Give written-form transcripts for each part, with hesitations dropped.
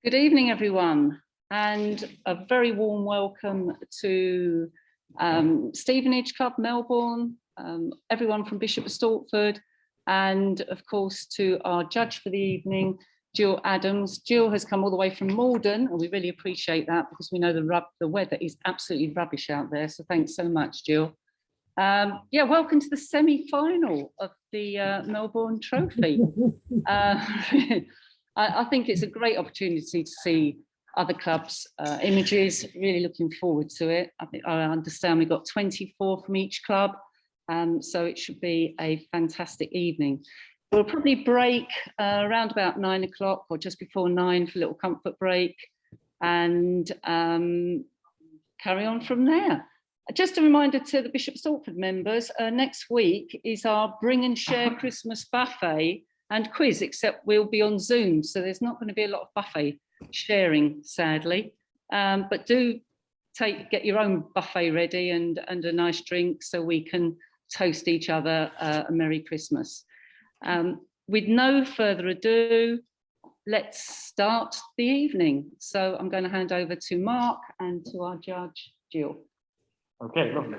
Good evening, everyone, and a very warm welcome to Stevenage Club, Melbourne, everyone from Bishop of Stortford, and of course to our judge for the evening, Jill Adams. Jill has come all the way from Malden, and we really appreciate that because we know the weather is absolutely rubbish out there. So thanks so much, Jill. Yeah, welcome to the semi-final of the Melbourne Trophy. I think it's a great opportunity to see other clubs' images. Really looking forward to it. I understand we've got 24 from each club, so it should be a fantastic evening. We'll probably break around about 9 o'clock or just before 9 for a little comfort break, and carry on from there. Just a reminder to the Bishop Stortford members, next week is our Bring and Share Christmas buffet and quiz, except we'll be on Zoom, so there's not going to be a lot of buffet sharing, sadly. But do get your own buffet ready and a nice drink so we can toast each other a Merry Christmas. With no further ado, let's start the evening. So I'm going to hand over to Mark and to our judge, Jill. Okay, lovely.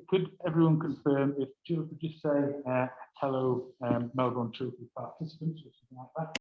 Could everyone confirm if Jill could just say hello, Melbourne Trophy participants or something like that?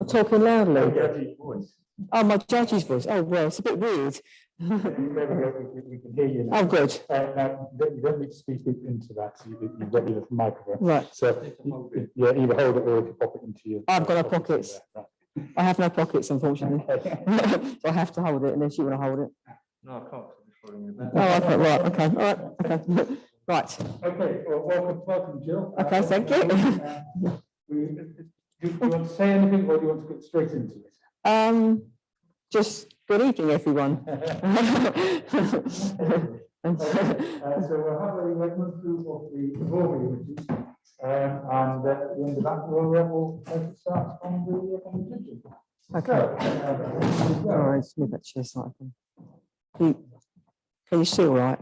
Talking loudly. Voice. Oh, my judge's voice. Oh, well, it's a bit weird. We can hear you now. Oh, good. You don't need to speak into that. So you've got your microphone. Right. So yeah, either hold it or you pop it into your. I've got no pockets. Right. I have no pockets, unfortunately. So I have to hold it unless you want to hold it. No, I can't. Oh, okay, right. Okay. All right. Okay. Right. Okay. Well, welcome, Jill. Okay. Thank you. Do you want to say anything, or do you want to get straight into it? Just good evening, everyone. So we'll have a run through of the overview images, and at the end of that, we'll start on the judging. Okay. All right, let's move that chair slightly. Can you see all right?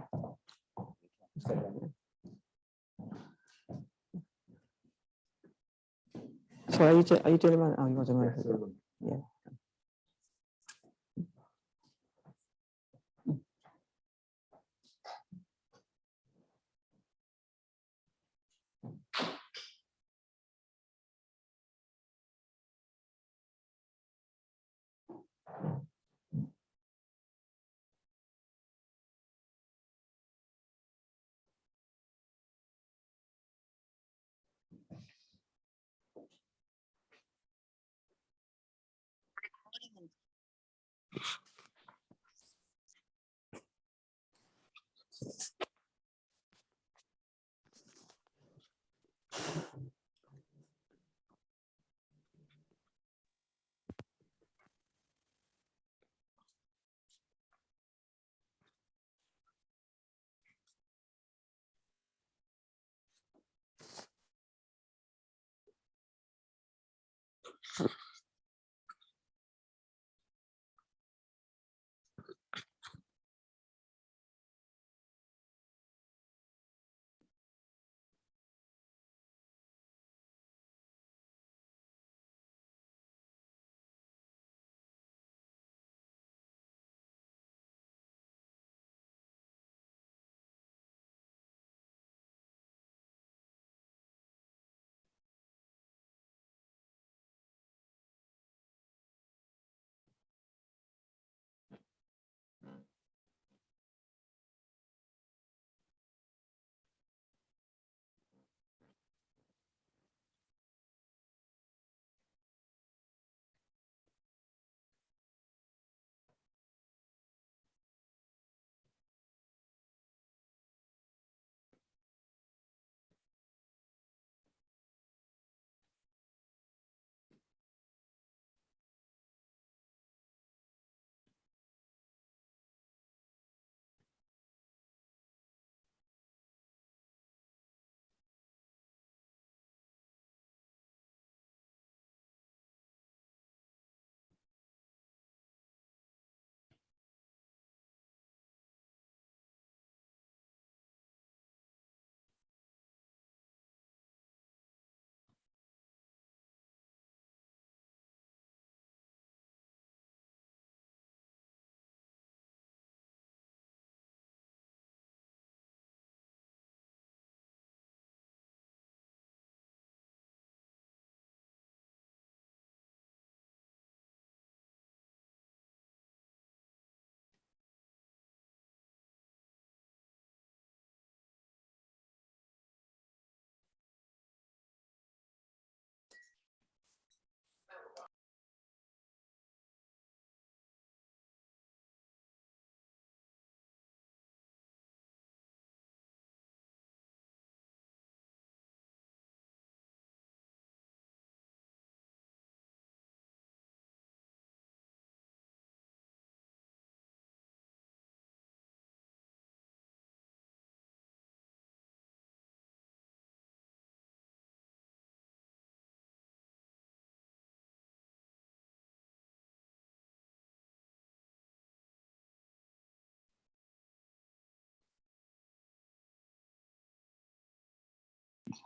So are you doing it? Oh, you are doing it. Yeah.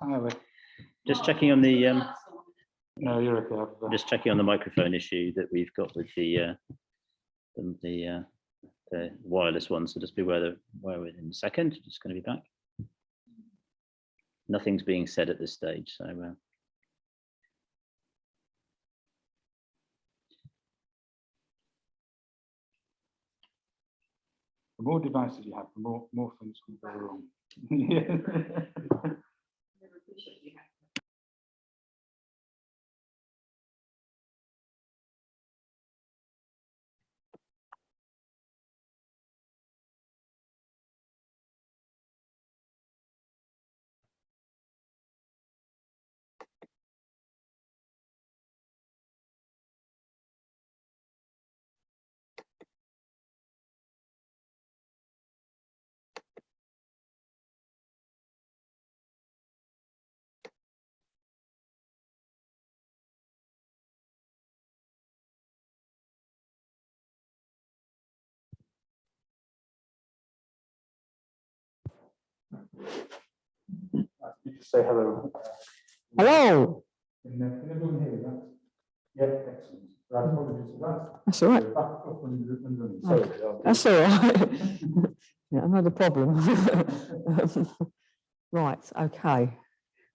entirely. Just checking on the No, you're okay. just checking on the microphone issue that we've got with the wireless one. So just be aware in a second. Just going to be back. Nothing's being said at this stage. So the more devices you have, the more things can go wrong. You just say hello. Hello. Can everyone hear that? Yeah, excellent. Right, apologies for that. That's all right. Back up and running. Sorry. That's all right. Yeah, another problem. Right, okay.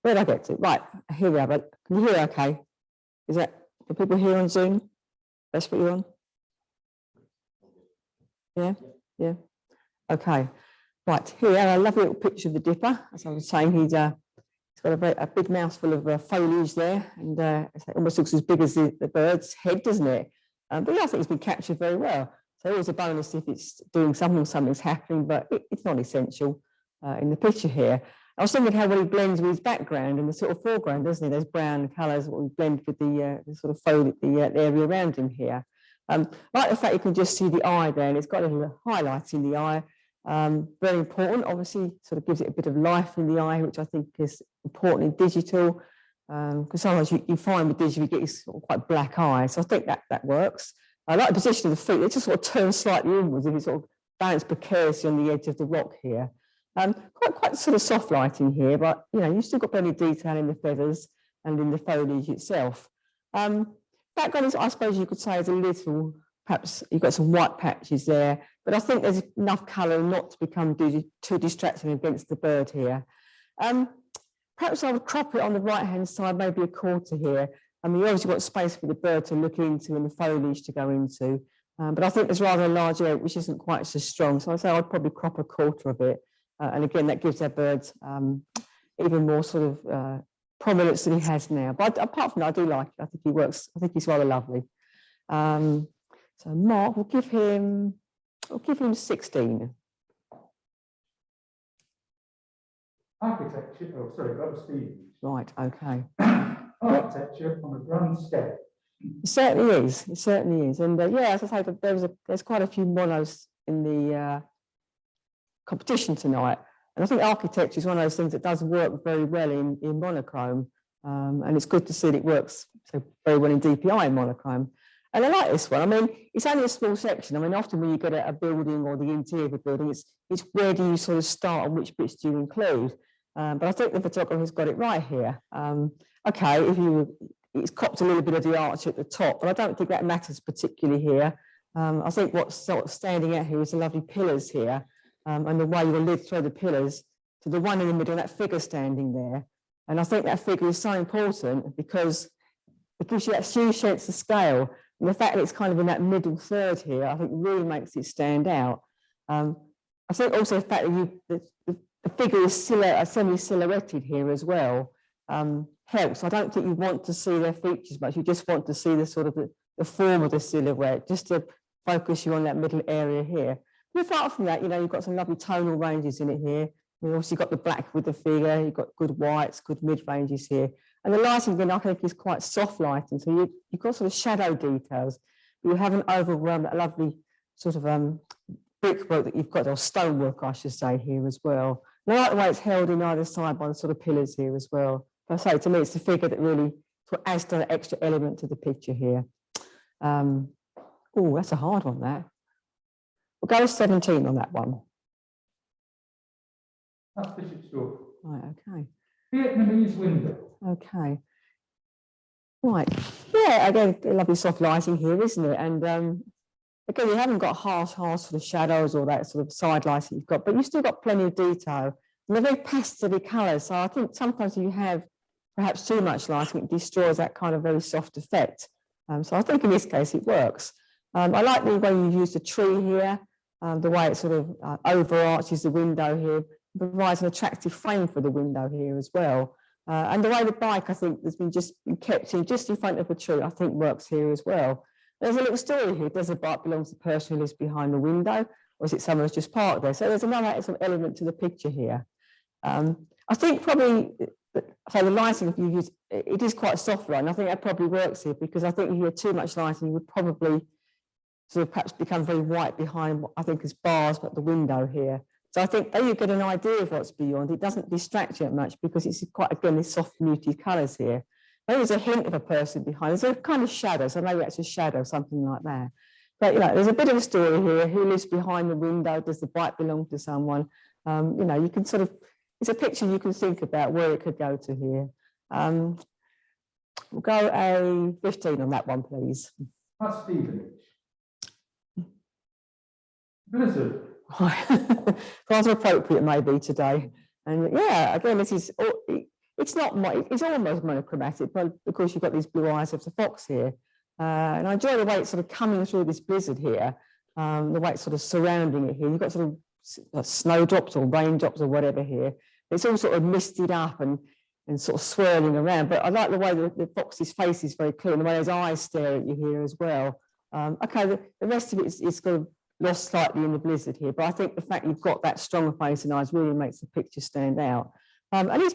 Where did I get to? Right, here we are. But can you hear okay? Is that the people here on Zoom? That's what you're on? Yeah, yeah. Okay. Right, here a lovely little picture of the dipper. As I was saying, he's got a big mouthful of foliage there, and it almost looks as big as the bird's head, doesn't it? But yeah, I think it's been captured very well. So always a bonus if it's doing something's happening, but it's not essential in the picture here. I was thinking how well he blends with his background and the sort of foreground, doesn't he? Those brown colours, what we blend with the sort of foliage, the area around him here. Like the fact you can just see the eye there, and it's got a little highlight in the eye. Very important, obviously, sort of gives it a bit of life in the eye, which I think is important in digital, because sometimes you find with digital you get this sort of quite black eye. So I think that works. I like the position of the feet; they just sort of turn slightly inwards, if you sort of balance precariously on the edge of the rock here. Quite sort of soft lighting here, but you've still got plenty of detail in the feathers and in the foliage itself. Background is, I suppose you could say, is a little, perhaps you've got some white patches there, but I think there's enough colour not to become too distracting against the bird here. Perhaps I would crop it on the right-hand side, maybe a quarter here. I mean, you obviously got space for the bird to look into and the foliage to go into, but I think there's rather a large area which isn't quite so strong. So I'd say I'd probably crop a quarter of it. And again, that gives our birds even more sort of prominence than he has now. But apart from that, I do like it. I think he works. I think he's rather lovely. So Mark, we'll give him 16. Architecture. Oh, sorry, that was Steve. Right. Okay. Architecture on a grand scale. It certainly is. It certainly is. And yeah, as I say, there's quite a few monos in the competition tonight, and I think architecture is one of those things that does work very well in monochrome, and it's good to see that it works so very well in DPI in monochrome. And I like this one. I mean, it's only a small section. I mean, often when you get a building or the interior of a building, it's where do you sort of start and which bits do you include? But I think the photographer's got it right here. Okay, it's copped a little bit of the arch at the top, but I don't think that matters particularly here. I think what's sort of standing out here is the lovely pillars here. And the way you lead through the pillars to the one in the middle, that figure standing there. And I think that figure is so important because it gives you that huge sense of scale. And the fact that it's kind of in that middle third here, I think really makes it stand out. I think also the fact that the figure is semi-silhouetted here as well helps. I don't think you want to see their features much. You just want to see the sort of the form of the silhouette, just to focus you on that middle area here. But apart from that, you've got some lovely tonal ranges in it here. You've obviously got the black with the figure, you've got good whites, good mid-ranges here. And the lighting, then, I think, is quite soft lighting. So you've got sort of shadow details, but you haven't overwhelmed that lovely sort of brickwork that you've got, or stonework, I should say, here as well. And I like the way it's held in either side by the sort of pillars here as well. But I say, to me, it's the figure that really sort of adds to an extra element to the picture here. Oh, that's a hard one, that. We'll go with 17 on that one. That's Bishop's Door. Right, okay. Vietnamese window. Okay. Right. Yeah, again, lovely soft lighting here, isn't it? And again, you haven't got harsh sort of shadows or that sort of side lighting you've got, but you've still got plenty of detail. And they're very pastel colours. So I think sometimes you have perhaps too much lighting, it destroys that kind of very soft effect. So I think in this case it works. I like the way you use the tree here, the way it sort of overarches the window here, provides an attractive frame for the window here as well. And the way the bike, I think, has been kept in just in front of the tree, I think works here as well. There's a little story here. Does the bike belong to the person who lives behind the window, or is it someone who's just parked there? So there's another sort of element to the picture here. I think probably, so the lighting, if you use, it is quite soft lighting. I think that probably works here because I think if you had too much lighting, you would probably sort of perhaps become very white behind what I think is bars, but the window here. So I think there you get an idea of what's beyond. It doesn't distract you that much because it's quite, again, these soft muted colours here. Maybe there's a hint of a person behind. There's a kind of shadow, so maybe that's a shadow, something like that. But, you know, there's a bit of a story here. Who lives behind the window? Does the bike belong to someone? You know, you can sort of, it's a picture you can think about where it could go to here. We'll go a 15 on that one, please. That's Stevenage. Blizzard. Rather appropriate maybe today. And yeah, again, this is, it's not, it's almost monochromatic, but of course you've got these blue eyes of the fox here. And I enjoy the way it's sort of coming through this blizzard here, the way it's sort of surrounding it here. You've got sort of snowdrops or raindrops or whatever here. It's all sort of misted up and sort of swirling around. But I like the way the fox's face is very clear and the way his eyes stare at you here as well. Okay, the rest of it is kind of lost slightly in the blizzard here, but I think the fact you've got that stronger face and eyes really makes the picture stand out. And he's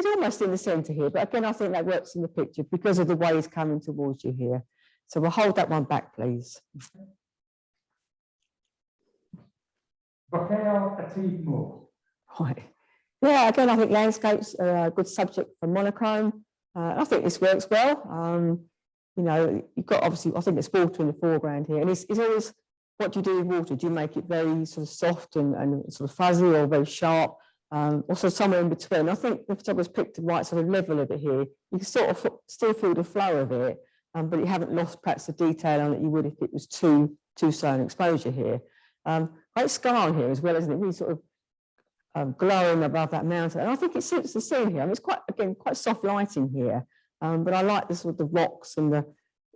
almost in the centre here, but again, I think that works in the picture because of the way he's coming towards you here. So we'll hold that one back, please. Right. Yeah, again, I think landscapes are a good subject for monochrome. I think this works well. You know, you've got obviously, I think it's water in the foreground here, and it's always, what do you do with water? Do you make it very sort of soft and sort of fuzzy or very sharp? Also somewhere in between. I think the photographer's picked the right sort of level of it here. You can sort of still feel the flow of it, but you haven't lost perhaps the detail on it you would if it was too slow exposure here. Great sky on here as well, isn't it? Really sort of glowing above that mountain. And I think it suits the scene here. I mean, it's quite, again, quite soft lighting here, but I like the sort of the rocks and the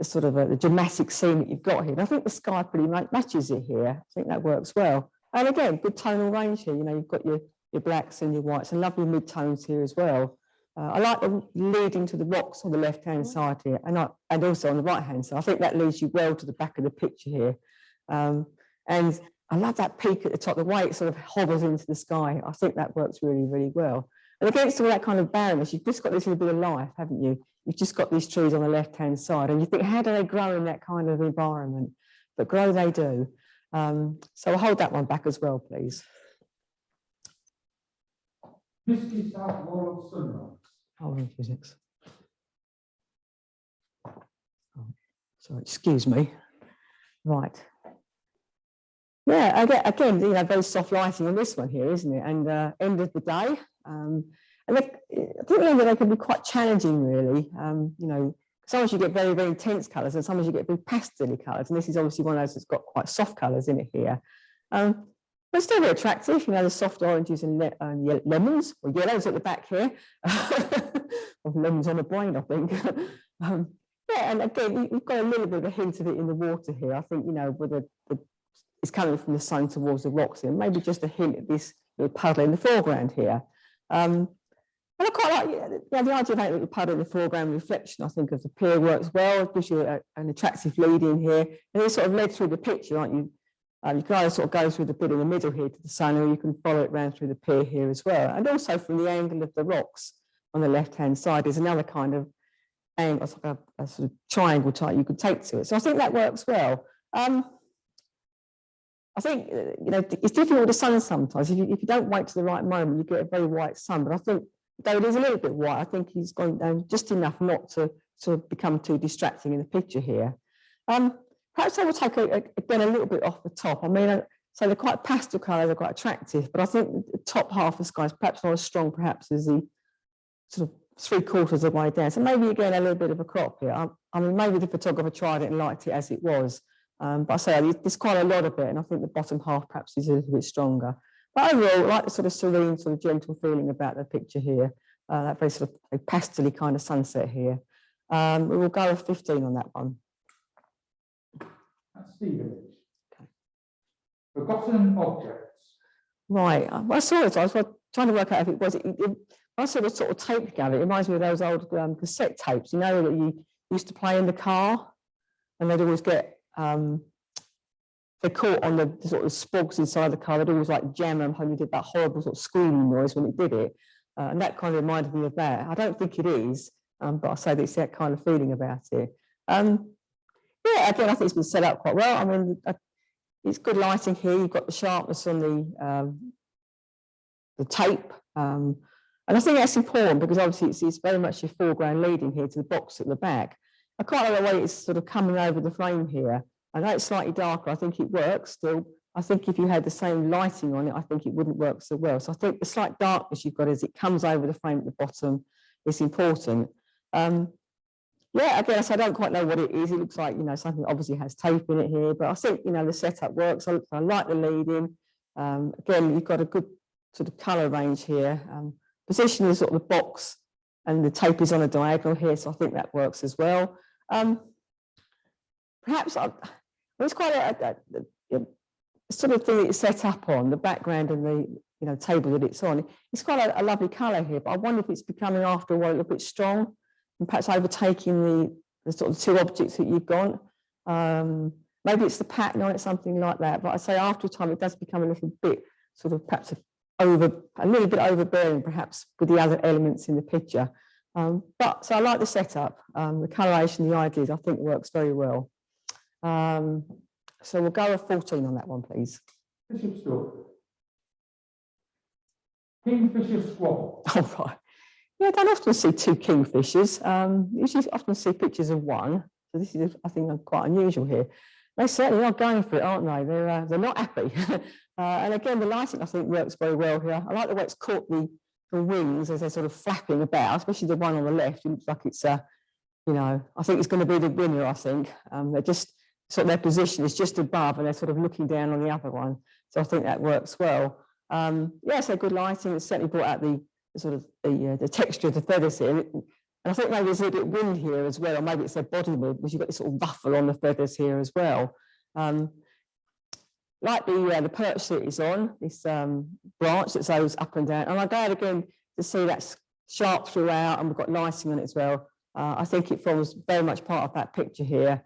sort of the dramatic scene that you've got here. And I think the sky pretty matches it here. I think that works well. And again, good tonal range here. You know, you've got your blacks and your whites and lovely mid-tones here as well. I like the leading to the rocks on the left-hand side here and also on the right-hand side. I think that leads you well to the back of the picture here. And I love that peak at the top, the way it sort of hovers into the sky. I think that works really, really well. And against all that kind of barrenness, you've just got this little bit of life, haven't you? You've just got these trees on the left-hand side, and you think, how do they grow in that kind of environment? But grow they do. So I'll hold that one back as well, please. Misty South Wall of Sunrise. Oh, physics. Oh, sorry, excuse me. Right. Yeah, again, you know, very soft lighting on this one here, isn't it? And end of the day. And I think they can be quite challenging, really. You know, sometimes you get very, very intense colours, and sometimes you get very pastel colours. And this is obviously one of those that's got quite soft colours in it here. But still very attractive, you know, the soft oranges and lemons, or yellows at the back here. Of lemons on the brain, I think. Yeah, and again, you've got a little bit of a hint of it in the water here. I think, you know, with it's coming from the sun towards the rocks here, maybe just a hint of this little puddle in the foreground here. And I quite like, you know, the idea of having a little puddle in the foreground reflection, I think, of the pier works well. It gives you an attractive lead in here. And it's sort of led through the picture, aren't you? You can either sort of go through the bit in the middle here to the sun, or you can follow it round through the pier here as well. And also from the angle of the rocks on the left-hand side is another kind of angle, like a sort of triangle type you could take to it. So I think that works well. I think, you know, it's difficult with the sun sometimes. If you don't wait to the right moment, you get a very white sun. But I think, though it is a little bit white, I think he's gone down just enough not to sort of become too distracting in the picture here. Perhaps I will take, again, a little bit off the top. I mean, so they're quite pastel colours, they're quite attractive, but I think the top half of the sky is perhaps not as strong, perhaps, as the sort of 3/4 of the way down. So maybe again a little bit of a crop here. I mean, maybe the photographer tried it and liked it as it was. But I say there's quite a lot of it, and I think the bottom half perhaps is a little bit stronger. But overall, I like the sort of serene, sort of gentle feeling about the picture here. That very sort of a pastel-y kind of sunset here. We will go with 15 on that one. That's Stevenage. Okay. Forgotten objects. Right. I saw it. I was trying to work out if it was. I saw the sort of tape gallery. It reminds me of those old cassette tapes, you know, that you used to play in the car, and they'd always get they caught on the sort of spugs inside the car. They'd always like jam them when you did that horrible sort of squealing noise when it did it, and that kind of reminded me of that. I don't think it is, but I say that it's that kind of feeling about it. Yeah, again, I think it's been set up quite well. I mean, it's good lighting here. You've got the sharpness on the tape. And I think that's important because obviously it's very much your foreground leading here to the box at the back. I quite like the way it's sort of coming over the frame here. I know it's slightly darker. I think it works still. I think if you had the same lighting on it, I think it wouldn't work so well. So I think the slight darkness you've got as it comes over the frame at the bottom is important. Yeah, again, so I don't quite know what it is. It looks like, you know, something that obviously has tape in it here, but I think, you know, the setup works. I like the leading. Again, you've got a good sort of colour range here. Position is sort of the box and the tape is on a diagonal here, so I think that works as well. Perhaps it's quite a sort of thing that it's set up on, the background and the table that it's on. It's quite a lovely colour here, but I wonder if it's becoming after a while a little bit strong and perhaps overtaking the sort of two objects that you've got. Maybe it's the pattern on it, something like that. But I say after a time it does become a little bit sort of perhaps a little bit overbearing perhaps with the other elements in the picture. But so I like the setup, the coloration, the ideas, I think works very well. So we'll go with 14 on that one, please. Bishop's Door. Kingfisher Squabble. Oh, right. Yeah, I don't often see two kingfishers. Usually often see pictures of one. So this is, I think, quite unusual here. They certainly are going for it, aren't they? They're not happy. And again, the lighting, I think, works very well here. I like the way it's caught the wings as they're sort of flapping about, especially the one on the left. It looks like it's, I think it's going to be the winner, I think. They're just, sort of their position is just above and they're sort of looking down on the other one. So I think that works well. Yeah, so good lighting. It's certainly brought out the sort of the texture of the feathers here. And I think maybe there's a little bit of wind here as well, or maybe it's their body move, because you've got this sort of ruffle on the feathers here as well. Like the perch that is on, this branch that goes up and down. And I'm glad again to see that's sharp throughout and we've got lighting on it as well. I think it forms very much part of that picture here.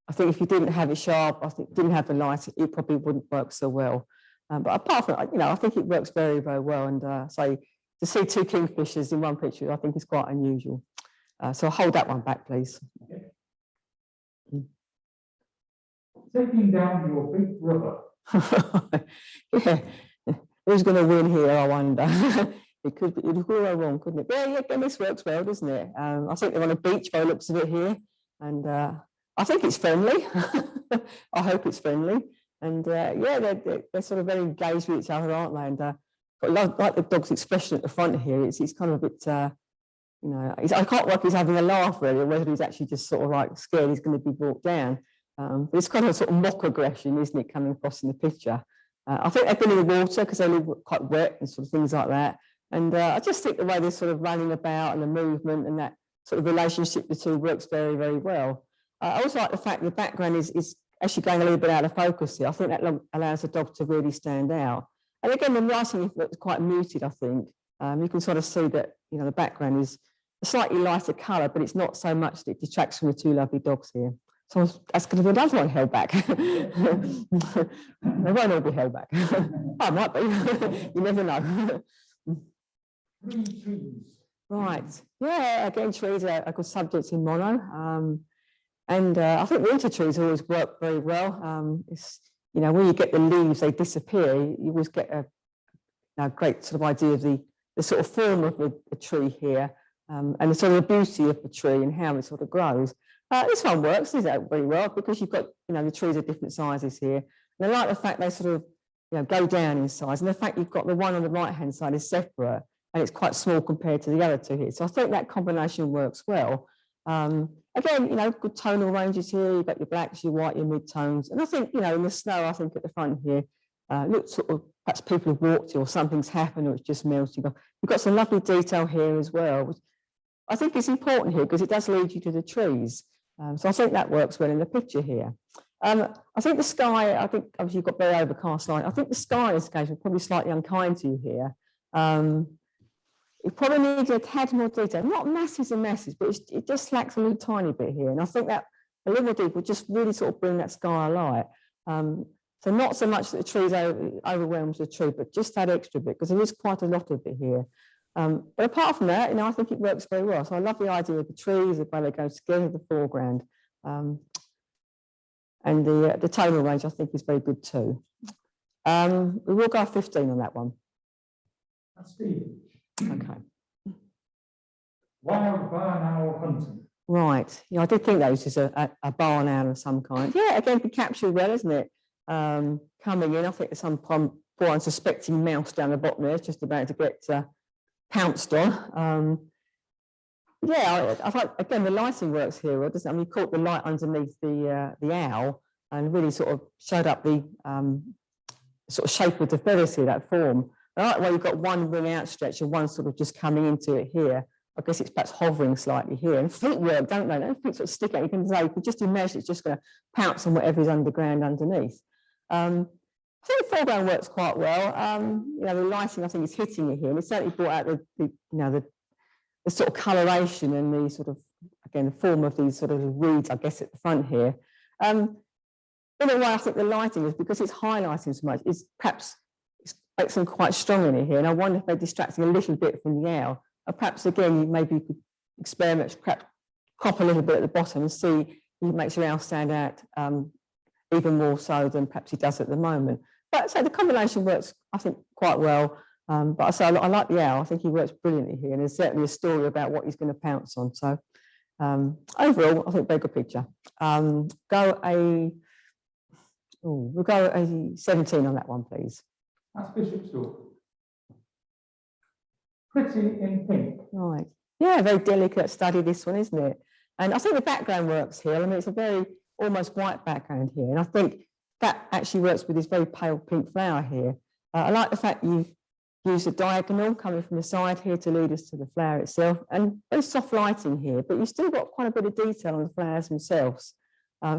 I think if you didn't have it sharp, I think didn't have the lighting, it probably wouldn't work so well. But apart from that, I think it works very, very well. And so to see two kingfishers in one picture, I think is quite unusual. So I'll hold that one back, please. Okay. Taking down your big brother. Yeah. Who's going to win here, I wonder? It could go wrong, couldn't it? Yeah, again, this works well, doesn't it? I think they're on a beach by the looks of it here. And I think it's friendly. I hope it's friendly. And yeah, they're sort of very engaged with each other, aren't they? And but like the dog's expression at the front here, it's kind of a bit, I can't work if he's having a laugh really, or whether he's actually just sort of like scared he's going to be brought down. But it's kind of a sort of mock aggression, isn't it, coming across in the picture? I think they've been in the water because they live quite wet and sort of things like that. And I just think the way they're sort of running about and the movement and that sort of relationship the two works very, very well. I also like the fact the background is actually going a little bit out of focus here. I think that allows the dog to really stand out. And again, the lighting is quite muted, I think. You can sort of see that, the background is a slightly lighter colour, but it's not so much that it detracts from the two lovely dogs here. So that's going to be another one held back. They won't all be held back. Oh, might be. You never know. Trees. Right. Yeah, again, trees are a good subject in mono. And I think winter trees always work very well. When you get the leaves, they disappear. You always get a great sort of idea of the sort of form of the tree here, and the sort of the beauty of the tree and how it sort of grows. This one works very well because you've got the trees are different sizes here. And I like the fact they sort of go down in size, and the fact you've got the one on the right hand side is separate, and it's quite small compared to the other two here. So I think that combination works well. Again, you know, good tonal ranges here. You've got your blacks, your white, your mid-tones. And I think, you know, in the snow, I think at the front here, looks sort of, perhaps people have walked here or something's happened or it's just melting off. You've got some lovely detail here as well, which I think is important here because it does lead you to the trees. So I think that works well in the picture here. I think the sky, I think obviously you've got very overcast light. I think the sky in this case is probably slightly unkind to you here. You probably need a tad more detail, not masses and masses, but it just lacks a little tiny bit here. And I think that a little deeper would just really sort of bring that sky alight. So not so much that the trees overwhelms the tree, but just that extra bit, because there is quite a lot of it here. But apart from that, you know, I think it works very well. So I love the idea of the trees, the way they go together in the foreground. And the tonal range, I think, is very good too. We will go 15 on that one. That's Steve. Okay. Wild barn owl hunting. Right. Yeah, I did think that was just a barn owl of some kind. Yeah, again, be captured well, isn't it? Coming in, I think there's some poor unsuspecting mouse down the bottom there, just about to get pounced on. Yeah, I thought, again, the lighting works here, well, doesn't it? I mean, you caught the light underneath the owl and really sort of showed up the sort of shape of the feathers here, that form. I like the way you've got one wing outstretched and one sort of just coming into it here. I guess it's perhaps hovering slightly here. And feet work, don't they? Don't feet sort of stick out. You can say, you can just imagine it's just going to pounce on whatever is underground underneath. I think the foreground works quite well. You know, the lighting, I think, is hitting it here. And it certainly brought out the sort of coloration and the sort of, again, the form of these sort of reeds, I guess, at the front here. In a way, I think the lighting is, because it's highlighting so much, is perhaps makes them quite strong in it here. And I wonder if they're distracting a little bit from the owl. Or perhaps, again, maybe you could experiment, perhaps crop a little bit at the bottom and see if it makes your owl stand out even more so than perhaps he does at the moment. But so the combination works, I think, quite well. But I say I like the owl. I think he works brilliantly here, and there's certainly a story about what he's going to pounce on. So overall, I think very good picture. We'll go a 17 on that one, please. That's Bishop's Door. Pretty in pink. Right. Yeah, very delicate study, this one, isn't it? And I think the background works here. I mean, it's a very almost white background here. And I think that actually works with this very pale pink flower here. I like the fact you've used a diagonal coming from the side here to lead us to the flower itself. And very soft lighting here, but you've still got quite a bit of detail on the flowers themselves.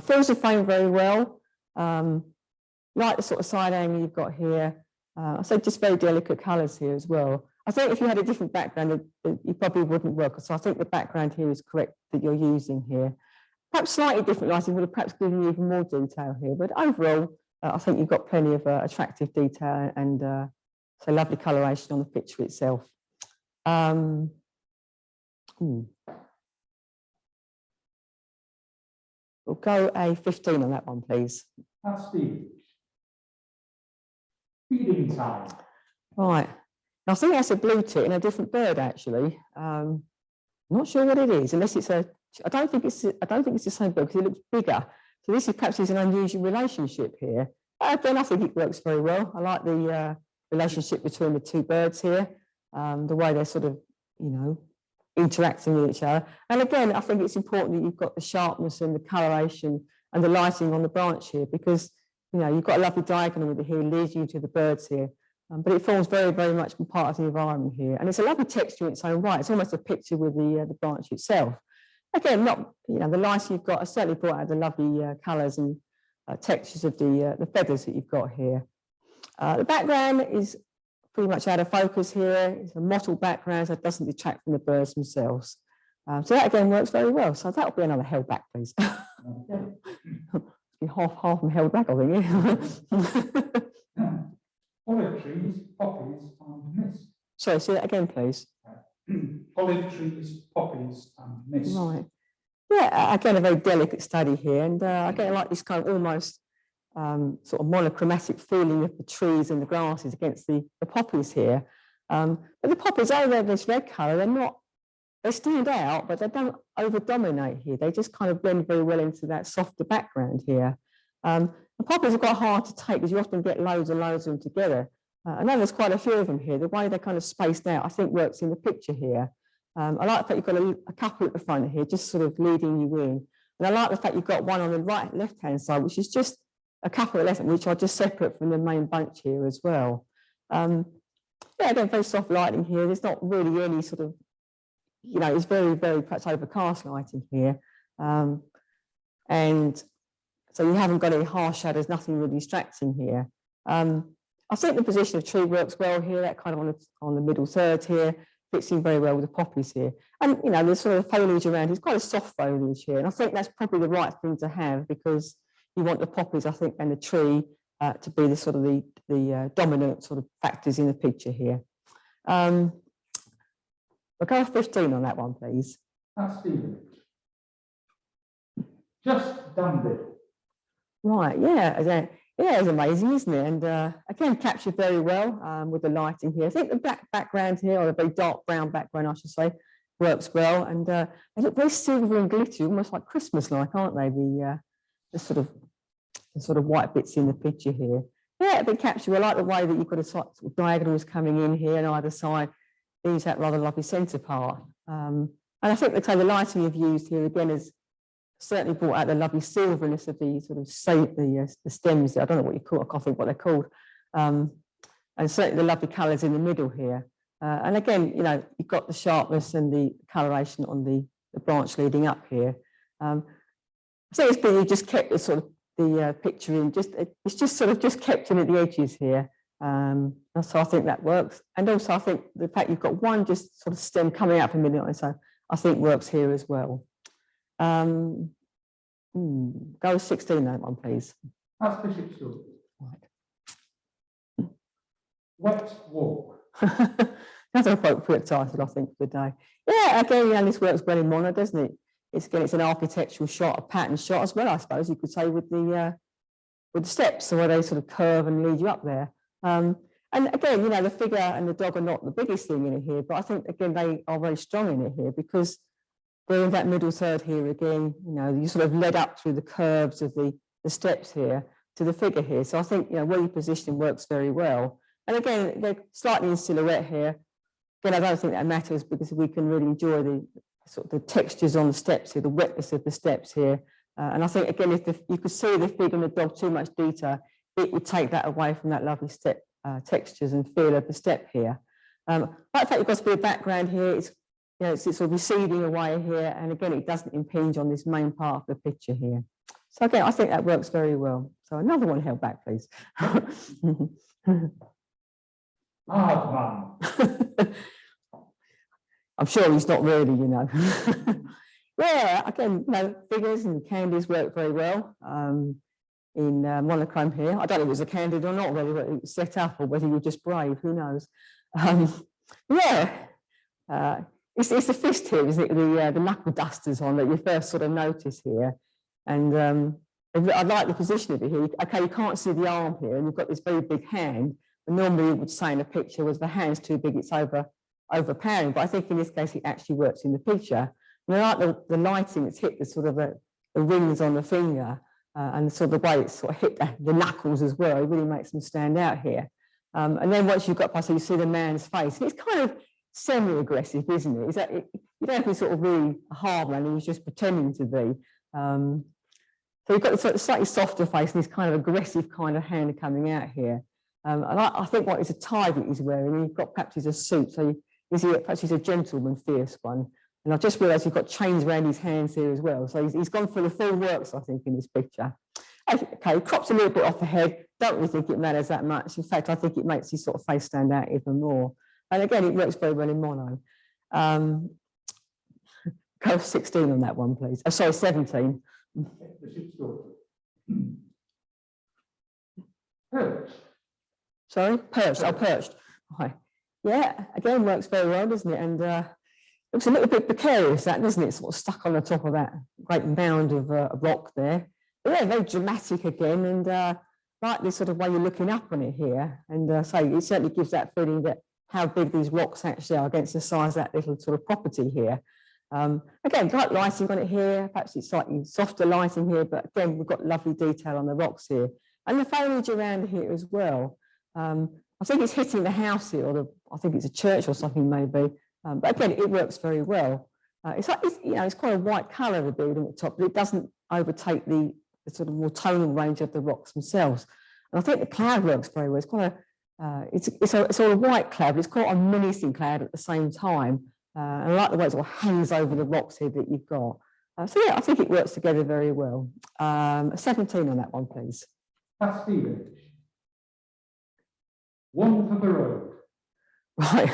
Fills the frame very well. Like the sort of side angle you've got here. I say just very delicate colours here as well. I think if you had a different background, it probably wouldn't work. So I think the background here is correct that you're using here. Perhaps slightly different lighting would have perhaps given you even more detail here. But overall, I think you've got plenty of attractive detail and so lovely coloration on the picture itself. We'll go a 15 on that one, please. That's Steve. Feeding time. Right. I think that's a blue tit in a different bird, actually. Not sure what it is, unless it's a. I don't think it's the same bird because it looks bigger. So this is perhaps an unusual relationship here. Again, I think it works very well. I like the relationship between the two birds here, the way they're sort of, you know, interacting with each other. And again, I think it's important that you've got the sharpness and the coloration and the lighting on the branch here, because you know you've got a lovely diagonal with it here, leading you to the birds here. But it forms very, very much part of the environment here. And it's a lovely texture in its own right. It's almost a picture with the branch itself. Again, not, you know, the lighting you've got has certainly brought out the lovely colours and textures of the feathers that you've got here. The background is pretty much out of focus here. It's a mottled background, so it doesn't detract from the birds themselves. So that again works very well. So that'll be another held back, please. Be half and held back, I think. Olive trees, poppies, and mist. Sorry, say that again, please. Olive trees, poppies, and mist. Right. Yeah, again, a very delicate study here. And again, I like this kind of almost sort of monochromatic feeling of the trees and the grasses against the poppies here. But the poppies, although they're this red colour, they stand out, but they don't over-dominate here. They just kind of blend very well into that softer background here. The poppies are quite hard to take because you often get loads and loads of them together. I know there's quite a few of them here. The way they're kind of spaced out, I think works in the picture here. I like the fact you've got a couple at the front here, just sort of leading you in. And I like the fact you've got one on the left-hand side, which is just a couple at left, which are just separate from the main bunch here as well. Yeah, again, very soft lighting here. There's not really any sort of, you know, it's very, very perhaps overcast lighting here. And so you haven't got any harsh shadows, nothing really distracting here. I think the position of tree works well here, that kind of on the middle third here, fits in very well with the poppies here. And, you know, there's sort of foliage around, it's quite a soft foliage here. And I think that's probably the right thing to have because you want the poppies, I think, and the tree to be the sort of the dominant sort of factors in the picture here. We'll go with 15 on that one, please. That's Stephen. Just done it. Right, yeah, it's amazing, isn't it? And again, captured very well with the lighting here. I think the black background here, or the very dark brown background, I should say, works well. And they look very silver and glittery, almost like Christmas-like, aren't they? The sort of white bits in the picture here. Yeah, they capture. I like the way that you've got a sort of diagonals coming in here on either side. Leaves that rather lovely centre part. And I think the kind of lighting you've used here again has certainly brought out the lovely silveriness of the sort of the stems. I don't know what you call it, I can't think what they're called. And certainly the lovely colours in the middle here. And again, you know, you've got the sharpness and the coloration on the branch leading up here. So it's been you just kept the sort of the picture in, it's just sort of just kept in at the edges here. And so I think that works. And also I think the fact you've got one just sort of stem coming out from the middle, so I think works here as well. Go with 16 that one, please. That's Bishop School. Right. Wet Walk. That's an appropriate title, I think, for the day. Yeah, again, yeah, this works well in mono, doesn't it? It's an architectural shot, a pattern shot as well, I suppose you could say, with the steps, so where they sort of curve and lead you up there. And again, you know, the figure and the dog are not the biggest thing in it here, but I think again they are very strong in it here because they're in that middle third here again. You know, you sort of led up through the curves of the steps here to the figure here. So I think, you know, where you position works very well. And again, they're slightly in silhouette here. Again, I don't think that matters because we can really enjoy the sort of the textures on the steps here, the wetness of the steps here. And I think again, if you could see the figure and the dog too much detail, it would take that away from that lovely step textures and feel of the step here. But the fact you've got to be a background here, it's, you know, it's sort of receding away here, and again, it doesn't impinge on this main part of the picture here. So again, I think that works very well. So another one held back, please. Hard man. I'm sure he's not really, you know. Yeah, again, you know, figures and candies work very well. In monochrome here. I don't know if it was a candid or not, whether it was set up or whether you're just brave, who knows. Yeah, it's the fist here, isn't it? The knuckle dusters on that you first sort of notice here. And I like the position of it here. Okay, you can't see the arm here, and you've got this very big hand. And normally you would say in a picture was the hand's too big, it's overpowering. But I think in this case, it actually works in the picture. And I like the lighting, it's hit the sort of the rings on the finger. And sort of the way it's sort of hit the knuckles as well, it really makes them stand out here. And then once you've got past, you see the man's face. It's kind of semi-aggressive, isn't it? You don't have to be sort of really a hard man, he's just pretending to be. So you've got the sort of slightly softer face and this kind of aggressive kind of hand coming out here. And I think what is a tie that he's wearing, you've got perhaps he's a suit, so perhaps he's a gentleman, fierce one. And I just realised he's got chains around his hands here as well. So he's gone for the full works, I think, in this picture. Okay, crops a little bit off the head. Don't really think it matters that much. In fact, I think it makes his sort of face stand out even more. And again, it works very well in mono. Go 16 on that one, please. Oh, sorry, 17. Perch. Sorry, perched. Oh, perched. Right. Yeah, again, works very well, doesn't it? And looks a little bit precarious, that, doesn't it? Sort of stuck on the top of that great mound of rock there. But yeah, very dramatic again, and like this sort of way you're looking up on it here. And so it certainly gives that feeling that how big these rocks actually are against the size of that little sort of property here. Again, bright lighting on it here. Perhaps it's slightly softer lighting here, but again, we've got lovely detail on the rocks here. And the foliage around here as well. I think it's hitting the house here, or I think it's a church or something maybe. But again, it works very well. It's like, it's quite a white colour, the building at the top, but it doesn't overtake the sort of more tonal range of the rocks themselves. And I think the cloud works very well. It's quite it's all a white cloud, but it's quite a menacing cloud at the same time. And I like the way it sort of hangs over the rocks here that you've got. So yeah, I think it works together very well. 17 on that one, please. Pat Stevens. One for the road. Right.